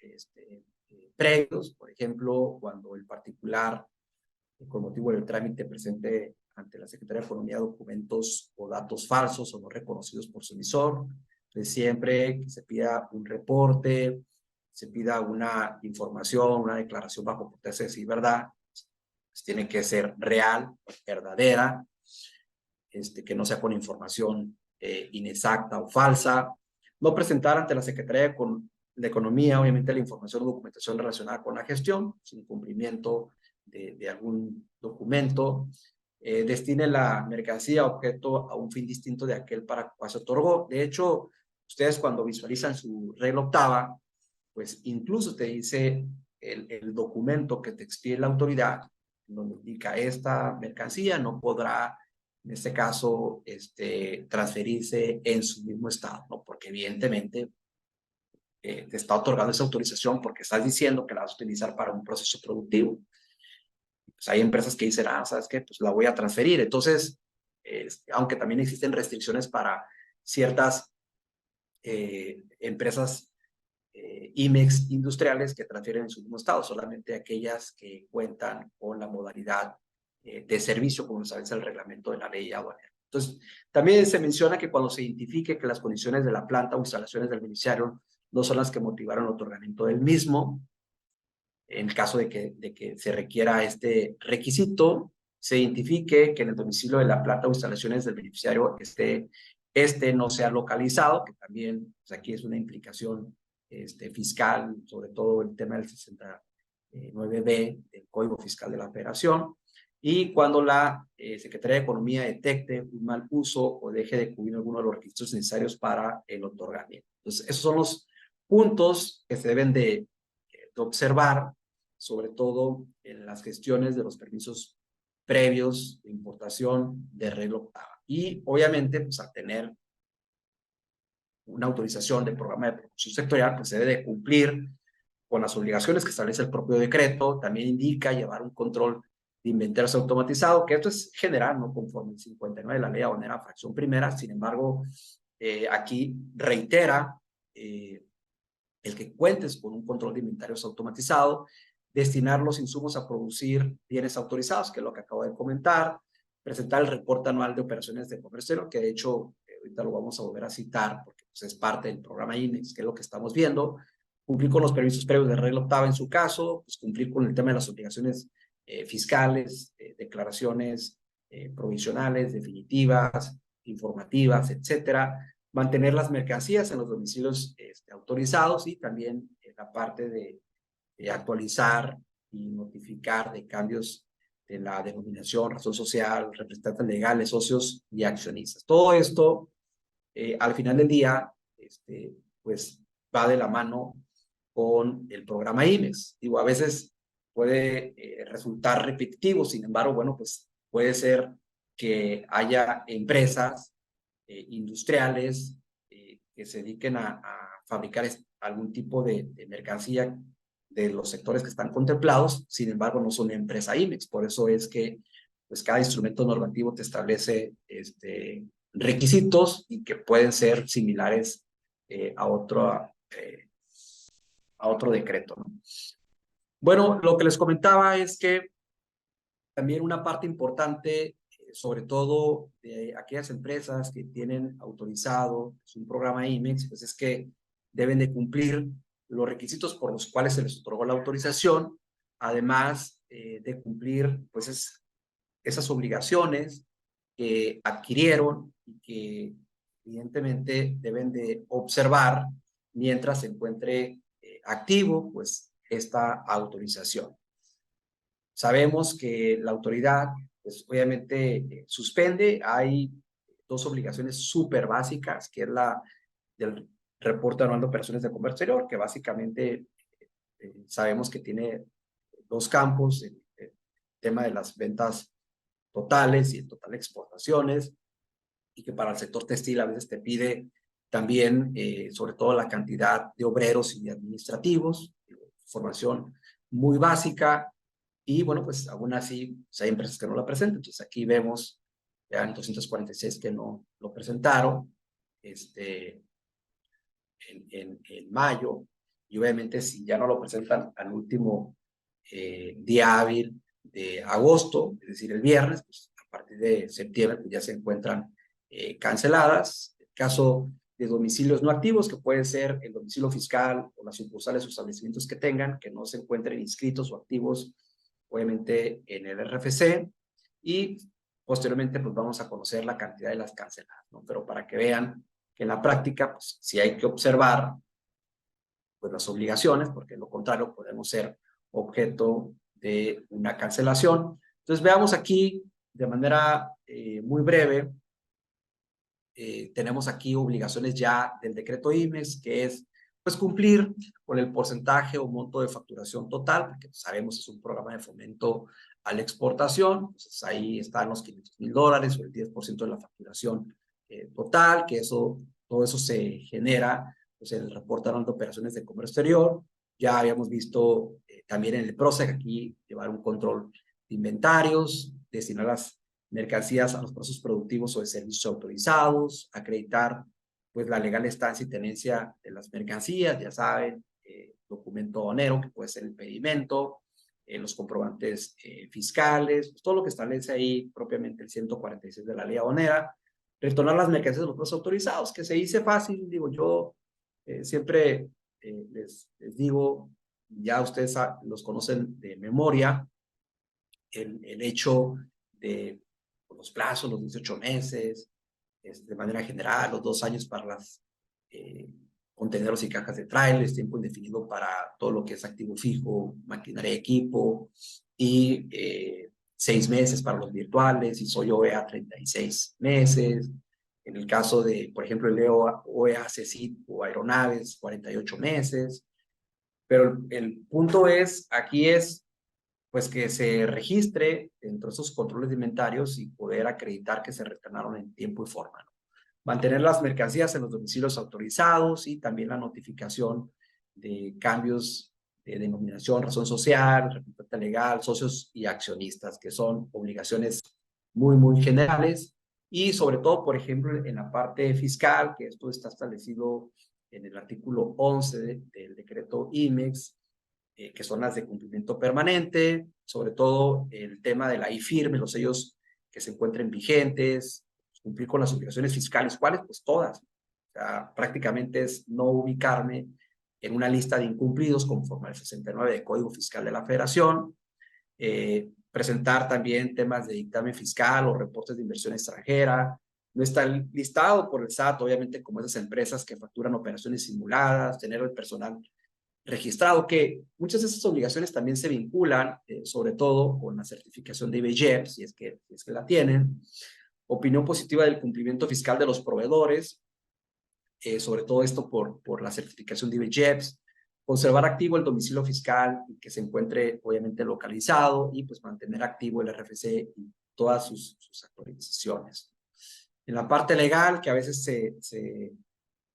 previos. Por ejemplo, cuando el particular, con motivo del trámite, presente ante la Secretaría de Economía documentos o datos falsos o no reconocidos por su emisor. Entonces, siempre que se pida un reporte, se pida una información, una declaración bajo protesta de decir verdad, pues tiene que ser real, verdadera, que no sea con información inexacta o falsa. No presentar ante la Secretaría de Economía, obviamente, la información o documentación relacionada con la gestión, sin cumplimiento de algún documento. Destine la mercancía objeto a un fin distinto de aquel para el cual se otorgó. De hecho, ustedes cuando visualizan su regla octava, pues incluso te dice el documento que te expide la autoridad, donde indica esta mercancía no podrá, en este caso, transferirse en su mismo estado, ¿no? Porque evidentemente te está otorgando esa autorización porque estás diciendo que la vas a utilizar para un proceso productivo. Pues hay empresas que dicen, ¿sabes qué? Pues la voy a transferir. Entonces, aunque también existen restricciones para ciertas empresas IMEX industriales que transfieren en su mismo estado, solamente aquellas que cuentan con la modalidad de servicio, como establece el reglamento de la ley aduanera. Entonces, también se menciona que cuando se identifique que las condiciones de la planta o instalaciones del beneficiario no son las que motivaron el otorgamiento del mismo, en el caso de que se requiera este requisito, se identifique que en el domicilio de la planta o instalaciones del beneficiario no sea localizado, que también pues aquí es una implicación fiscal, sobre todo el tema del 69B del Código Fiscal de la Federación, y cuando la Secretaría de Economía detecte un mal uso o deje de cubrir alguno de los requisitos necesarios para el otorgamiento. Entonces, esos son puntos que se deben de observar, sobre todo en las gestiones de los permisos previos de importación de regla octava. Y obviamente, pues al tener una autorización del programa de promoción sectorial, pues se debe de cumplir con las obligaciones que establece el propio decreto. También indica llevar un control de inventarios automatizado, que esto es general, ¿no? Conforme el 59 de la ley aduanera, fracción primera. Sin embargo, aquí reitera el que cuentes con un control de inventarios automatizado, destinar los insumos a producir bienes autorizados, que es lo que acabo de comentar, presentar el reporte anual de operaciones de comercio, que de hecho ahorita lo vamos a volver a citar porque pues, es parte del programa INEX, que es lo que estamos viendo, cumplir con los permisos previos de regla octava en su caso, pues cumplir con el tema de las obligaciones fiscales, declaraciones provisionales, definitivas, informativas, etcétera, mantener las mercancías en los domicilios autorizados y también la parte de actualizar y notificar de cambios de la denominación, razón social, representantes legales, socios y accionistas. Todo esto, al final del día, pues va de la mano con el programa IMEX. Digo, a veces puede resultar repetitivo, sin embargo, bueno, pues puede ser que haya empresas industriales que se dediquen a fabricar algún tipo de mercancía de los sectores que están contemplados, sin embargo no son empresa IMEX, por eso es que pues cada instrumento normativo te establece requisitos y que pueden ser similares a otro decreto, ¿no? Bueno, lo que les comentaba es que también una parte importante, sobre todo de aquellas empresas que tienen autorizado un programa IMEX, pues es que deben de cumplir los requisitos por los cuales se les otorgó la autorización, además de cumplir pues esas obligaciones que adquirieron y que evidentemente deben de observar mientras se encuentre activo pues esta autorización. Sabemos que la autoridad, pues obviamente suspende. Hay dos obligaciones súper básicas, que es la del reporte anual de operaciones de comercio exterior, que básicamente sabemos que tiene dos campos, el tema de las ventas totales y el total de exportaciones, y que para el sector textil a veces te pide también, sobre todo la cantidad de obreros y de administrativos, formación muy básica. Y bueno, pues aún así pues hay empresas que no la presentan. Entonces aquí vemos ya en 246 que no lo presentaron en mayo. Y obviamente si ya no lo presentan al último día hábil de agosto, es decir, el viernes, pues a partir de septiembre pues ya se encuentran canceladas. El caso de domicilios no activos, que puede ser el domicilio fiscal o las sucursales o establecimientos que tengan, que no se encuentren inscritos o activos obviamente en el RFC, y posteriormente pues vamos a conocer la cantidad de las canceladas, ¿no? Pero para que vean que en la práctica pues sí hay que observar pues las obligaciones, porque de lo contrario podemos ser objeto de una cancelación. Entonces veamos aquí de manera muy breve, tenemos aquí obligaciones ya del decreto IMEX, que es pues cumplir con el porcentaje o monto de facturación total, porque sabemos es un programa de fomento a la exportación. Entonces ahí están los $500,000 o el 10% de la facturación total, que todo eso se genera pues, en el reporte anual de operaciones de comercio exterior. Ya habíamos visto también en el PROSEC aquí llevar un control de inventarios, destinar las mercancías a los procesos productivos o de servicios autorizados, acreditar pues la legal estancia y tenencia de las mercancías, ya saben, documento aduanero, que puede ser el pedimento, los comprobantes fiscales, pues todo lo que establece ahí propiamente el 146 de la ley aduanera, retornar las mercancías de los procesos autorizados, que se dice fácil, digo, yo siempre les digo, ya ustedes los conocen de memoria, el hecho de los plazos, los 18 meses, de manera general, los 2 años para las contenedores y cajas de trailers, tiempo indefinido para todo lo que es activo fijo, maquinaria y equipo, y 6 meses para los virtuales, y soy OEA 36 meses, En el caso de, por ejemplo, el OEA, CECIT o aeronaves, 48 meses. Pero el punto es, aquí es, pues que se registre dentro de esos controles de inventarios y poder acreditar que se retornaron en tiempo y forma, ¿no? Mantener las mercancías en los domicilios autorizados y también la notificación de cambios de denominación, razón social, representante legal, socios y accionistas, que son obligaciones muy, muy generales. Y sobre todo, por ejemplo, en la parte fiscal, que esto está establecido en el artículo 11 del decreto IMEX, que son las de cumplimiento permanente, sobre todo el tema de la I-firme, los sellos que se encuentren vigentes, cumplir con las obligaciones fiscales. ¿Cuáles? Pues todas. O sea, prácticamente es no ubicarme en una lista de incumplidos conforme al 69 del Código Fiscal de la Federación, presentar también temas de dictamen fiscal o reportes de inversión extranjera. No está listado por el SAT, obviamente, como esas empresas que facturan operaciones simuladas, tener el personal registrado, que muchas de esas obligaciones también se vinculan, sobre todo con la certificación de IBGEP, si es que la tienen. Opinión positiva del cumplimiento fiscal de los proveedores, sobre todo esto por la certificación de IBGEPS, conservar activo el domicilio fiscal que se encuentre obviamente localizado y pues mantener activo el RFC y todas sus actualizaciones. En la parte legal, que a veces se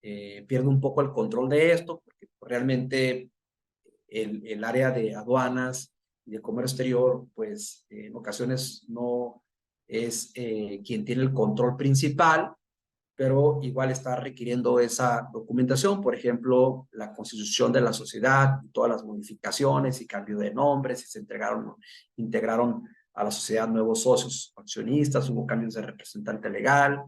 pierde un poco el control de esto, porque realmente el área de aduanas y de comercio exterior, pues en ocasiones no es quien tiene el control principal, pero igual está requiriendo esa documentación, por ejemplo, la constitución de la sociedad, todas las modificaciones y cambio de nombres, si se integraron a la sociedad nuevos socios accionistas, hubo cambios de representante legal,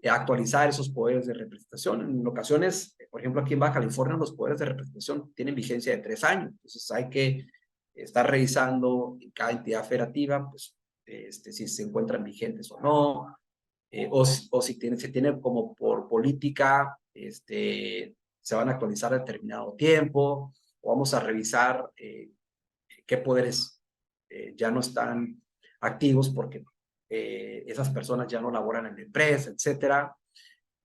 actualizar esos poderes de representación. En ocasiones, por ejemplo, aquí en Baja California, los poderes de representación tienen vigencia de 3 años, entonces hay que estar revisando en cada entidad federativa, pues, si se encuentran vigentes o no, o si se tiene como por política, se van a actualizar a determinado tiempo, o vamos a revisar qué poderes ya no están activos porque esas personas ya no laboran en la empresa, etcétera.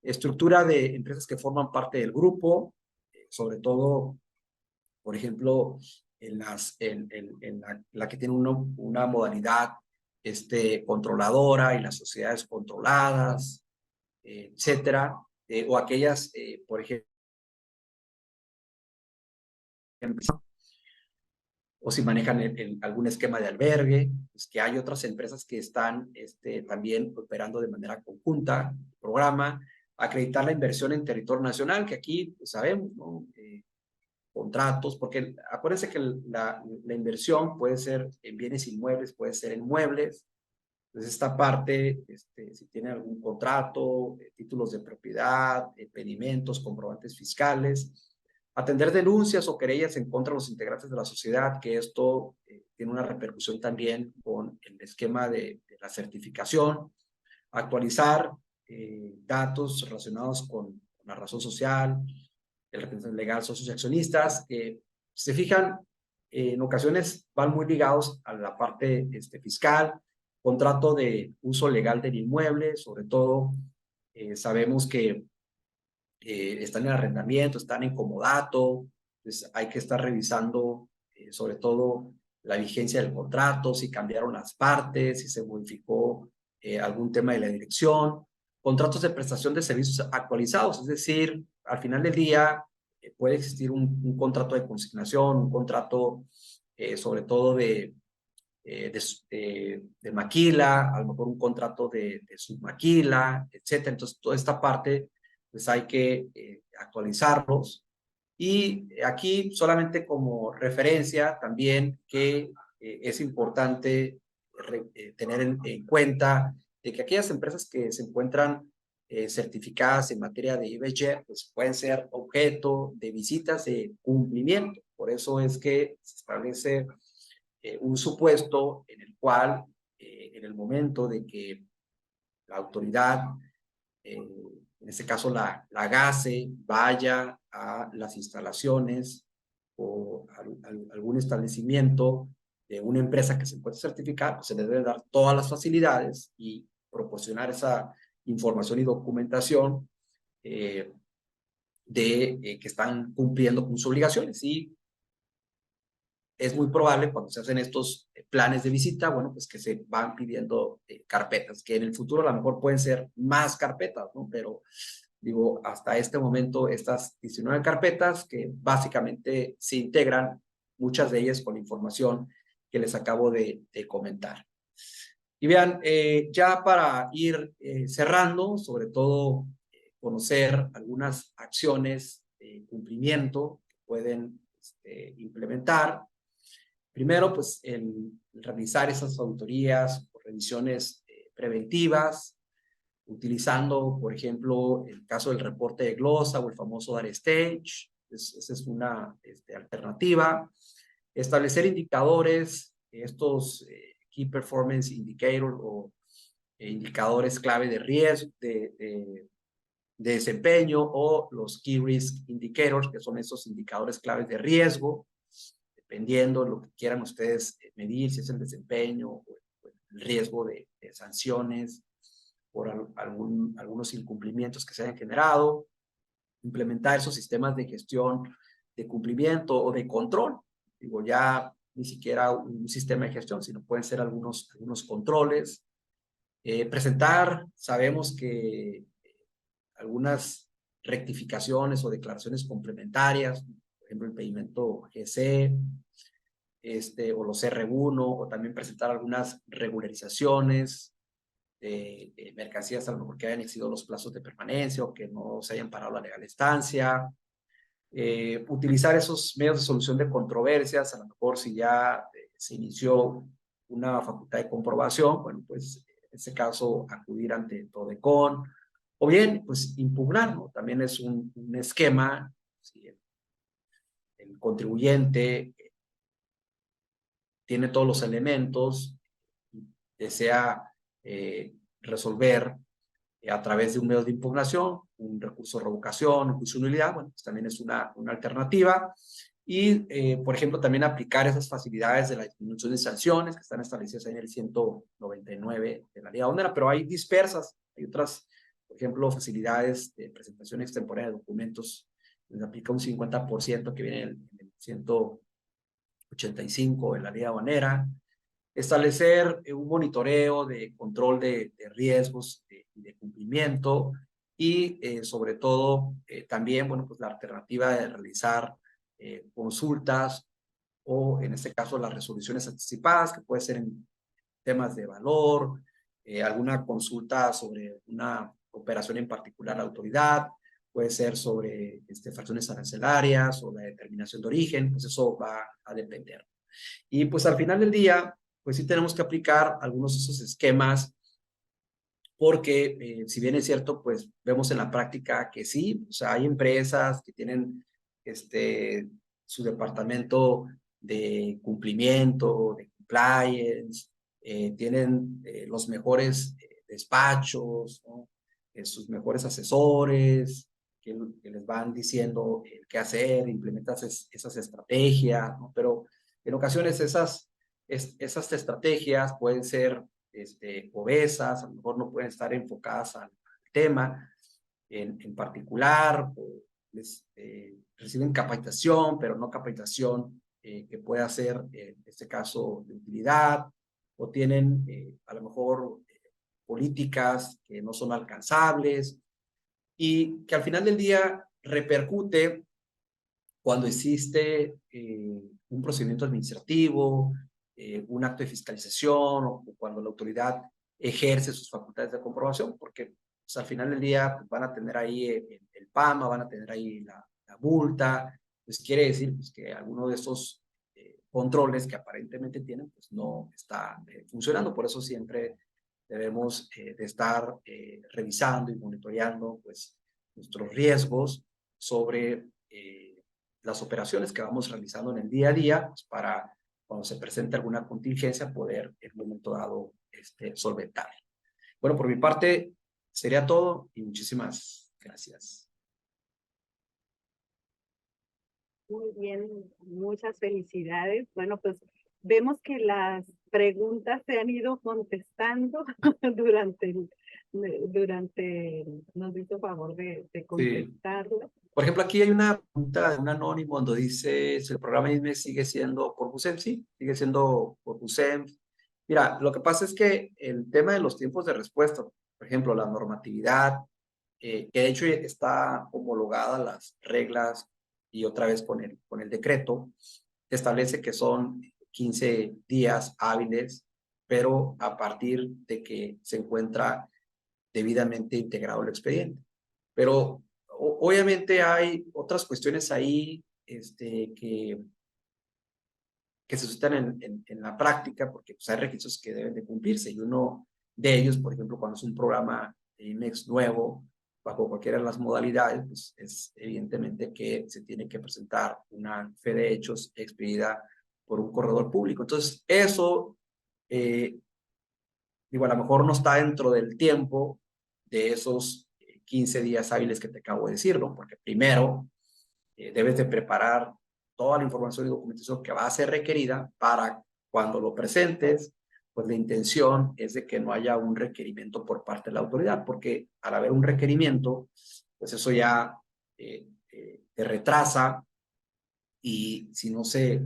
Estructura de empresas que forman parte del grupo, sobre todo, por ejemplo, en la que tiene una modalidad controladora y las sociedades controladas, etcétera, o aquellas, por ejemplo, o si manejan algún esquema de albergue, pues que hay otras empresas que están también operando de manera conjunta, programa, acreditar la inversión en territorio nacional, que aquí pues, sabemos, ¿no? Contratos, porque acuérdense que la inversión puede ser en bienes inmuebles, puede ser en muebles. Entonces, esta parte, si tiene algún contrato, títulos de propiedad, pedimentos, comprobantes fiscales, atender denuncias o querellas en contra de los integrantes de la sociedad, que esto tiene una repercusión también con el esquema de la certificación, actualizar datos relacionados con la razón social, el representante legal, socios y accionistas, que se fijan, en ocasiones van muy ligados a la parte fiscal, contrato de uso legal del inmueble, sobre todo sabemos que están en arrendamiento, están en comodato, pues hay que estar revisando sobre todo la vigencia del contrato, si cambiaron las partes, si se modificó algún tema de la dirección, contratos de prestación de servicios actualizados, es decir, al final del día puede existir un contrato de consignación, un contrato sobre todo de maquila, a lo mejor un contrato de submaquila, etcétera. Entonces, toda esta parte, pues hay que actualizarlos. Y aquí, solamente como referencia, también que es importante tener en cuenta de que aquellas empresas que se encuentran certificadas en materia de IBGEP, pues pueden ser objeto de visitas de cumplimiento. Por eso es que se establece un supuesto en el cual, en el momento de que la autoridad, en este caso la GASE, vaya a las instalaciones o algún establecimiento de una empresa que se encuentre certificada, pues se le debe dar todas las facilidades y proporcionar esa información y documentación de que están cumpliendo con sus obligaciones. Y es muy probable cuando se hacen estos planes de visita, bueno, pues que se van pidiendo carpetas, que en el futuro a lo mejor pueden ser más carpetas, ¿no? Pero digo, hasta este momento estas 19 carpetas que básicamente se integran, muchas de ellas con información que les acabo de comentar. Y vean, ya para ir cerrando, sobre todo conocer algunas acciones de cumplimiento que pueden implementar. Primero, pues el realizar esas auditorías o revisiones preventivas, utilizando, por ejemplo, el caso del reporte de glosa o el famoso DAR Stage. Esa es una alternativa. Establecer indicadores, estos Key Performance Indicator o indicadores clave de riesgo, de desempeño, o los Key Risk Indicators, que son esos indicadores claves de riesgo, dependiendo de lo que quieran ustedes medir, si es el desempeño o el riesgo de sanciones por algunos incumplimientos que se hayan generado. Implementar esos sistemas de gestión de cumplimiento o de control. Digo, ya ni siquiera un sistema de gestión, sino pueden ser algunos controles. Presentar, sabemos que algunas rectificaciones o declaraciones complementarias, por ejemplo, el pedimento GC, o los R1, o también presentar algunas regularizaciones de mercancías, a lo mejor que hayan excedido los plazos de permanencia o que no se hayan parado la legal estancia. Utilizar esos medios de solución de controversias, a lo mejor si ya se inició una facultad de comprobación, bueno, pues en ese caso acudir ante TODECON, o bien, pues impugnar, ¿no? También es un esquema, si el contribuyente tiene todos los elementos, desea resolver a través de un medio de impugnación, un recurso de revocación, un juicio de nulidad, bueno, pues también es una alternativa. Y, por ejemplo, también aplicar esas facilidades de la disminución de sanciones que están establecidas en el 199 de la Ley Aduanera, pero hay dispersas, hay otras, por ejemplo, facilidades de presentación extemporánea de documentos, les aplica un 50% que viene en el 185 de la Ley Aduanera. Establecer un monitoreo de control de riesgos y de cumplimiento, y sobre todo también, bueno, pues la alternativa de realizar consultas, o en este caso las resoluciones anticipadas, que puede ser en temas de valor, alguna consulta sobre una operación en particular a la autoridad, puede ser sobre fracciones arancelarias o la determinación de origen, pues eso va a depender. Y pues al final del día, pues sí tenemos que aplicar algunos de esos esquemas, porque si bien es cierto, pues vemos en la práctica que sí, o sea, hay empresas que tienen su departamento de cumplimiento, de compliance, tienen los mejores despachos, ¿no? Sus mejores asesores, que les van diciendo qué hacer, implementar esas estrategias, ¿no? Pero en ocasiones esas estrategias pueden ser obesas, a lo mejor no pueden estar enfocadas al tema en particular, o reciben capacitación, pero no capacitación que pueda ser, en este caso, de utilidad, o tienen a lo mejor políticas que no son alcanzables, y que al final del día repercute cuando existe un procedimiento administrativo, un acto de fiscalización, o cuando la autoridad ejerce sus facultades de comprobación, porque pues, al final del día pues, van a tener ahí el PAMA, van a tener ahí la multa, pues quiere decir pues, que alguno de esos controles que aparentemente tienen, pues no está funcionando. Por eso siempre debemos de estar revisando y monitoreando pues, nuestros riesgos sobre las operaciones que vamos realizando en el día a día, pues, para cuando se presente alguna contingencia poder en un momento dado solventar. Bueno, por mi parte sería todo y muchísimas gracias. Muy bien, muchas felicidades. Bueno, pues vemos que las preguntas se han ido contestando durante, nos hizo favor de contestarlo. Por ejemplo, aquí hay una pregunta de un anónimo donde dice si el programa ISME sigue siendo Corpusem. Sí, sigue siendo Corpusem. Mira, lo que pasa es que el tema de los tiempos de respuesta, por ejemplo, la normatividad, que de hecho está homologada las reglas y otra vez con el decreto, establece que son 15 días hábiles, pero a partir de que se encuentra debidamente integrado el expediente. Pero obviamente hay otras cuestiones ahí que se suscitan en la práctica, porque pues, hay requisitos que deben de cumplirse, y uno de ellos, por ejemplo, cuando es un programa IMEX nuevo, bajo cualquiera de las modalidades, pues es evidentemente que se tiene que presentar una fe de hechos expedida por un corredor público. Entonces, eso, digo, a lo mejor no está dentro del tiempo de esos 15 días hábiles que te acabo de decir, ¿no? Porque primero debes de preparar toda la información y documentación que va a ser requerida para cuando lo presentes, pues la intención es de que no haya un requerimiento por parte de la autoridad, porque al haber un requerimiento, pues eso ya te retrasa, y si no se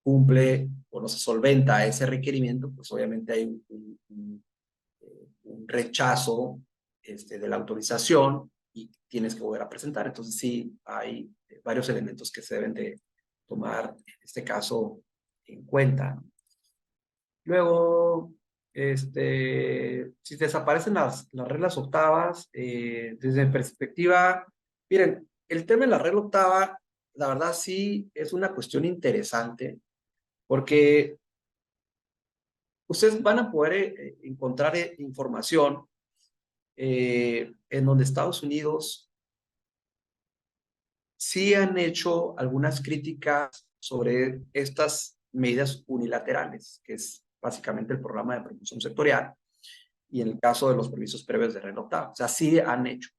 cumple o no se solventa ese requerimiento, pues obviamente hay un rechazo de la autorización y tienes que volver a presentar. Entonces sí, hay varios elementos que se deben de tomar, en este caso, en cuenta. Luego, si desaparecen las reglas octavas, desde mi perspectiva, miren, el tema de la regla octava, la verdad sí es una cuestión interesante, porque ustedes van a poder encontrar información en donde Estados Unidos sí han hecho algunas críticas sobre estas medidas unilaterales, que es básicamente el programa de promoción sectorial, y en el caso de los permisos previos de regla octava. O sea, sí han hecho.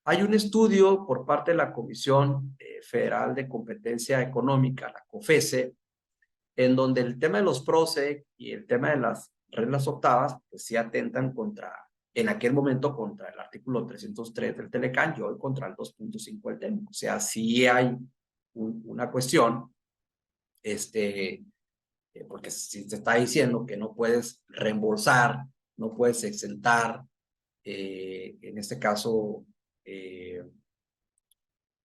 Hay un estudio por parte de la Comisión Federal de Competencia Económica, la COFESE, en donde el tema de los PROSEC y el tema de las reglas octavas, pues sí atentan en aquel momento contra el artículo 303 del Telecán y hoy contra el 2.5 del TEMEC. O sea, sí hay una cuestión, porque si te está diciendo que no puedes reembolsar, no puedes exentar, en este caso,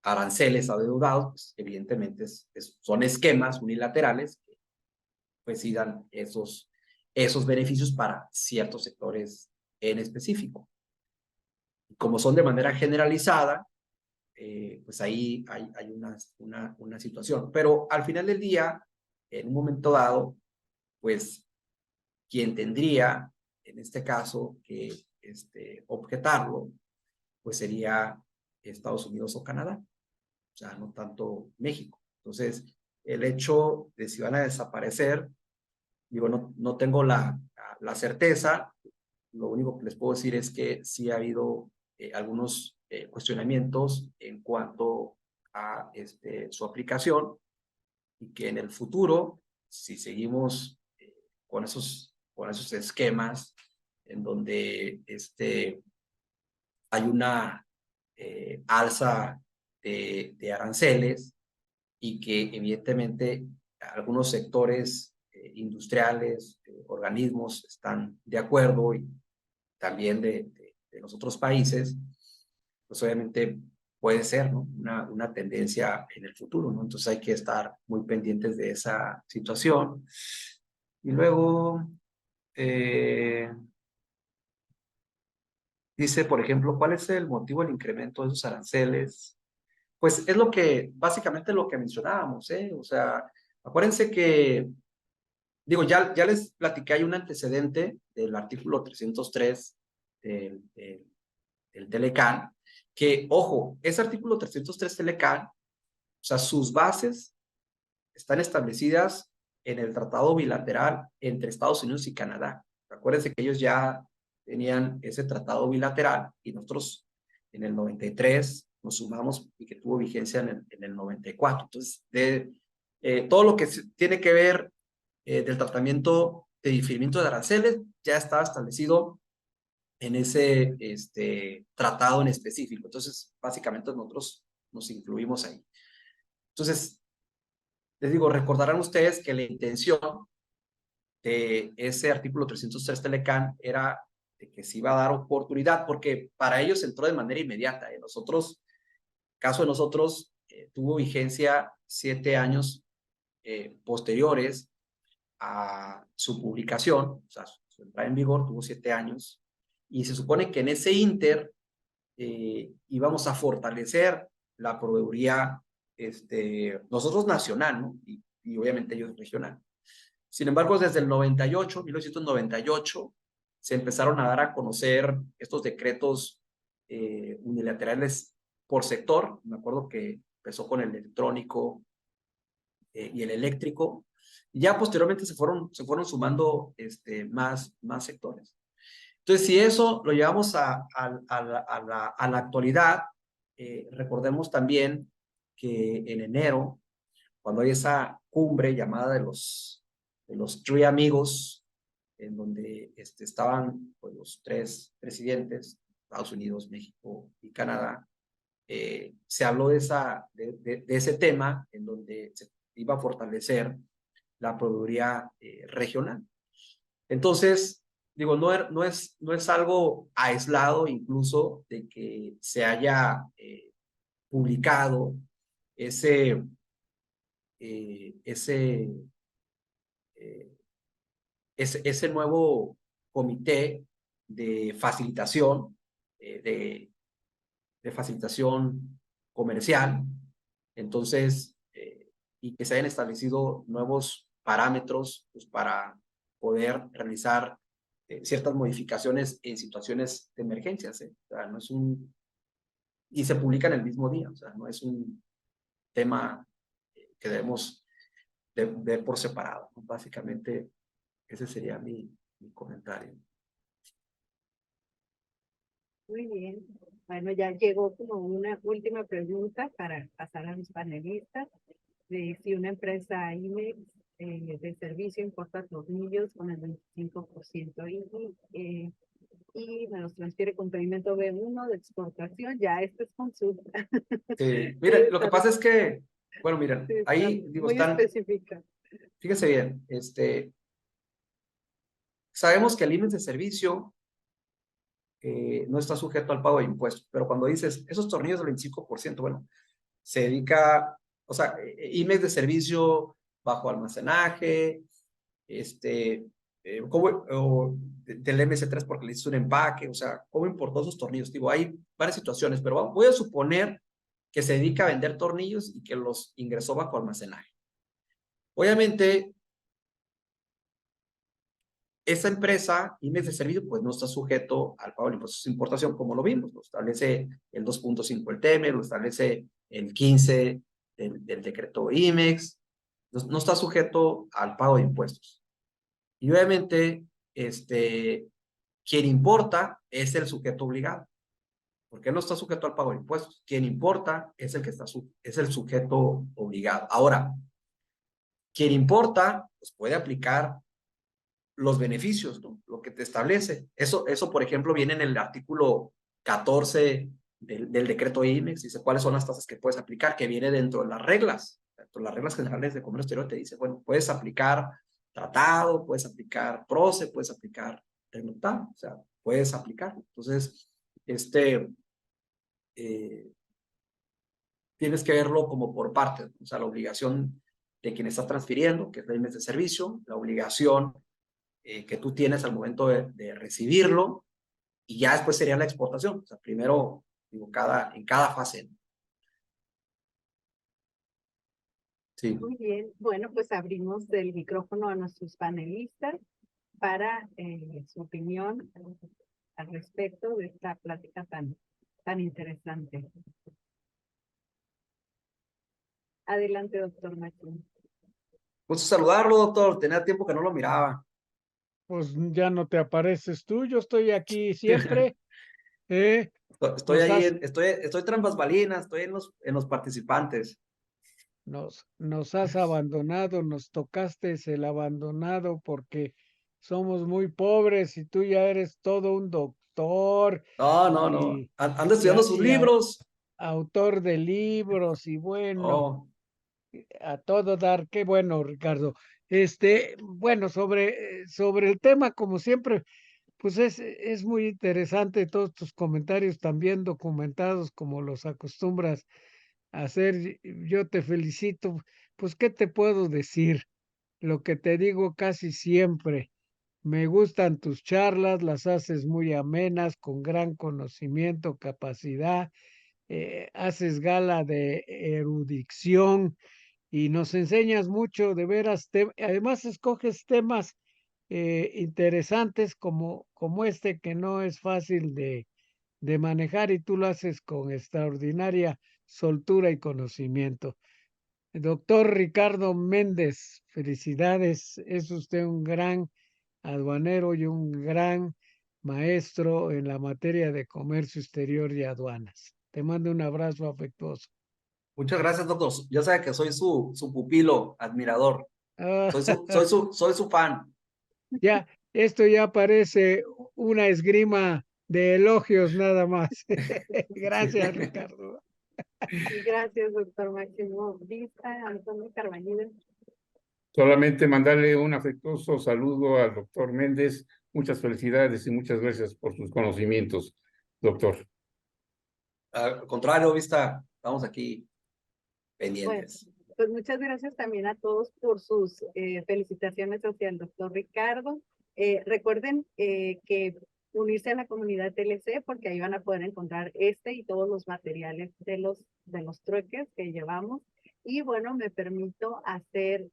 aranceles adeudados, pues evidentemente son esquemas unilaterales que pues sí dan esos beneficios para ciertos sectores en específico. Como son de manera generalizada, pues ahí hay una situación. Pero al final del día, en un momento dado, pues quien tendría, en este caso, que objetarlo, pues sería Estados Unidos o Canadá, o sea, no tanto México. Entonces, el hecho de si van a desaparecer, digo, no tengo la certeza. Lo único que les puedo decir es que sí ha habido algunos cuestionamientos en cuanto a su aplicación, y que en el futuro, si seguimos con esos esquemas en donde hay una alza de aranceles, y que evidentemente algunos sectores industriales, organismos están de acuerdo, y también de los otros países, pues obviamente puede ser, ¿no? Una tendencia en el futuro, ¿no? Entonces hay que estar muy pendientes de esa situación. Y luego, dice, por ejemplo, ¿cuál es el motivo del incremento de esos aranceles? Pues es básicamente lo que mencionábamos, ¿eh? O sea, acuérdense que, digo, ya les platicé, hay un antecedente del artículo 303 del Telecán, que, ojo, ese artículo 303 Telecán, o sea, sus bases están establecidas en el tratado bilateral entre Estados Unidos y Canadá. Acuérdense que ellos ya tenían ese tratado bilateral, y nosotros en el 93 nos sumamos, y que tuvo vigencia en el 94. Entonces, todo lo que tiene que ver del tratamiento de diferimiento de aranceles ya estaba establecido en ese tratado en específico. Entonces, básicamente nosotros nos incluimos ahí. Entonces, les digo, recordarán ustedes que la intención de ese artículo 303 Telecán era de que se iba a dar oportunidad, porque para ellos entró de manera inmediata. En nosotros, caso de nosotros, tuvo vigencia 7 años posteriores a su publicación, o sea, su entrada en vigor tuvo 7 años, y se supone que en ese ínter íbamos a fortalecer la proveeduría, nosotros nacional, ¿no? Y obviamente ellos regional. Sin embargo, desde el 98, 1998, se empezaron a dar a conocer estos decretos unilaterales por sector. Me acuerdo que empezó con el electrónico y el eléctrico. Y ya posteriormente se fueron sumando más sectores. Entonces, si eso lo llevamos a la actualidad, recordemos también que en enero, cuando hay esa cumbre llamada de los Three Amigos, en donde estaban pues, los 3 presidentes, Estados Unidos, México y Canadá, se habló de ese tema en donde se iba a fortalecer la proveeduría regional. Entonces, digo, no es algo aislado incluso de que se haya publicado ese nuevo comité de facilitación, de facilitación comercial. Entonces, y que se hayan establecido nuevos parámetros pues, para poder realizar ciertas modificaciones en situaciones de emergencias. O sea, no es y se publican el mismo día, o sea, no es un tema que debemos ver por separado, ¿no? Básicamente, ese sería mi comentario. Muy bien. Bueno, ya llegó como una última pregunta para pasar a los panelistas. De si una empresa IMEX de servicio importa tornillos con el 25% y me los transfiere con pedimento B1 de exportación, ya esto es consulta. Sí, mire, lo que pasa es que, bueno, miren, Sí, ahí digo, muy específica. fíjense bien, sabemos que el IMEX de servicio no está sujeto al pago de impuestos, pero cuando dices esos tornillos del 25%, bueno, se dedica, o sea, IMEX de servicio bajo almacenaje, o del MS3 porque le hizo un empaque, o sea, ¿cómo importó esos tornillos? Digo, hay varias situaciones, pero voy a suponer que se dedica a vender tornillos y que los ingresó bajo almacenaje. Obviamente, esa empresa, IMEX de servicio, pues no está sujeto al pago de impuestos de importación, como lo vimos, lo establece el 2.5 el TEME, lo establece el 15 del decreto IMEX, no está sujeto al pago de impuestos. Y obviamente, quien importa es el sujeto obligado, porque no está sujeto al pago de impuestos. Quien importa es el que es el sujeto obligado. Ahora, quien importa, pues puede aplicar los beneficios, ¿no? Lo que te establece. Eso, por ejemplo, viene en el artículo 14 del decreto IMEX, dice cuáles son las tasas que puedes aplicar, que viene dentro de las reglas. Dentro de las reglas generales de comercio exterior te dice, bueno, puedes aplicar tratado, puedes aplicar PROCE, puedes aplicar renotado, o sea, puedes aplicar. Entonces, tienes que verlo como por partes, o sea, la obligación de quien está transfiriendo, que es la IMEX de servicio, la obligación que tú tienes al momento de recibirlo, y ya después sería la exportación. O sea, primero, digo, en cada fase. Sí. Muy bien. Bueno, pues abrimos el micrófono a nuestros panelistas para su opinión al respecto de esta plática tan interesante. Adelante, doctor Martín. Gusto saludarlo, doctor. Tenía tiempo que no lo miraba. Pues ya no te apareces tú, yo estoy aquí siempre. Estoy ahí, estoy tras bambalinas, estoy en los participantes. Nos has abandonado, nos tocaste el abandonado porque somos muy pobres y tú ya eres todo un doctor No. y, Anda y, estudiando a- sus y a- libros. autor de libros y bueno, Oh, a todo dar. Qué bueno, Ricardo. Bueno, sobre el tema, como siempre, pues es muy interesante todos tus comentarios también documentados como los acostumbras a hacer. Yo te felicito. Pues, ¿qué te puedo decir? Lo que te digo casi siempre. Me gustan tus charlas, las haces muy amenas, con gran conocimiento, capacidad, haces gala de erudición y nos enseñas mucho, de veras. Además, escoges temas interesantes como este que no es fácil de manejar y tú lo haces con extraordinaria soltura y conocimiento. Doctor Ricardo Méndez, felicidades. Es usted un gran aduanero y un gran maestro en la materia de comercio exterior y aduanas. Te mando un abrazo afectuoso. muchas gracias, doctor. Ya sabe que soy su pupilo, admirador. Ah, Soy su fan. ya, esto ya parece una esgrima de elogios nada más. Gracias, Ricardo. Y gracias, doctor Máximo Vista, Antonio Carbañides. Solamente mandarle un afectuoso saludo al doctor Méndez. Muchas felicidades y muchas gracias por sus conocimientos, doctor. Al contrario, Vista, estamos aquí Bueno, pendientes. pues muchas gracias también a todos por sus felicitaciones hacia el doctor Ricardo. Recuerden que unirse a la comunidad TLC porque ahí van a poder encontrar este y todos los materiales de los trueques que llevamos. Y bueno, me permito hacer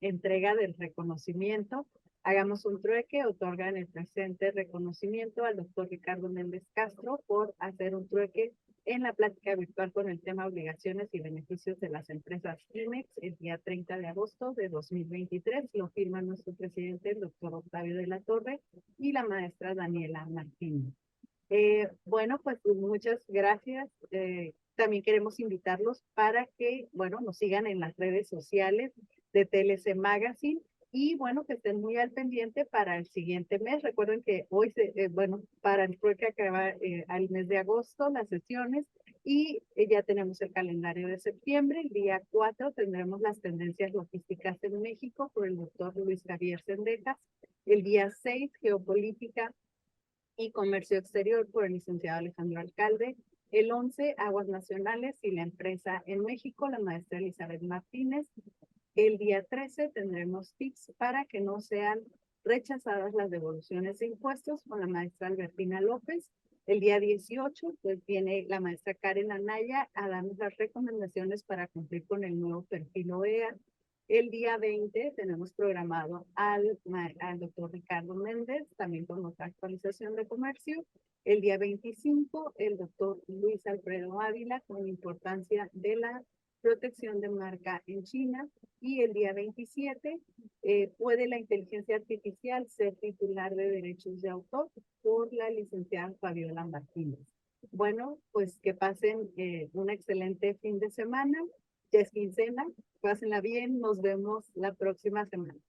entrega del reconocimiento. Hagamos un trueque, otorgan el presente reconocimiento al doctor Ricardo Méndez Castro por hacer un trueque en la plática virtual con el tema obligaciones y beneficios de las empresas IMEX el día 30 de agosto de 2023. Lo firma nuestro presidente, el doctor Octavio de la Torre, y la maestra Daniela Martín. Bueno, pues muchas gracias. También queremos invitarlos para que, bueno, nos sigan en las redes sociales de TLC Magazine y, bueno, que estén muy al pendiente para el siguiente mes. Recuerden que hoy, bueno, para el que acaba al mes de agosto las sesiones y ya tenemos el calendario de septiembre. El día 4 tendremos las tendencias logísticas en México por el doctor Luis Javier Sendejas. El día 6, geopolítica y Comercio Exterior por el licenciado Alejandro Alcalde. El 11, Aguas Nacionales y la empresa en México, la maestra Elizabeth Martínez. El día 13 tendremos tips para que no sean rechazadas las devoluciones de impuestos con la maestra Albertina López. El día 18, pues viene la maestra Karen Anaya a darnos las recomendaciones para cumplir con el nuevo perfil OEA. El día 20 tenemos programado al doctor Ricardo Méndez, también con otra actualización de comercio. El día 25, el doctor Luis Alfredo Ávila, con importancia de la protección de marca en China. Y el día 27, ¿puede la inteligencia artificial ser titular de derechos de autor? Por la licenciada Fabiola Martínez. Bueno, pues que pasen un excelente fin de semana. Ya es quincena, pásenla bien, nos vemos la próxima semana.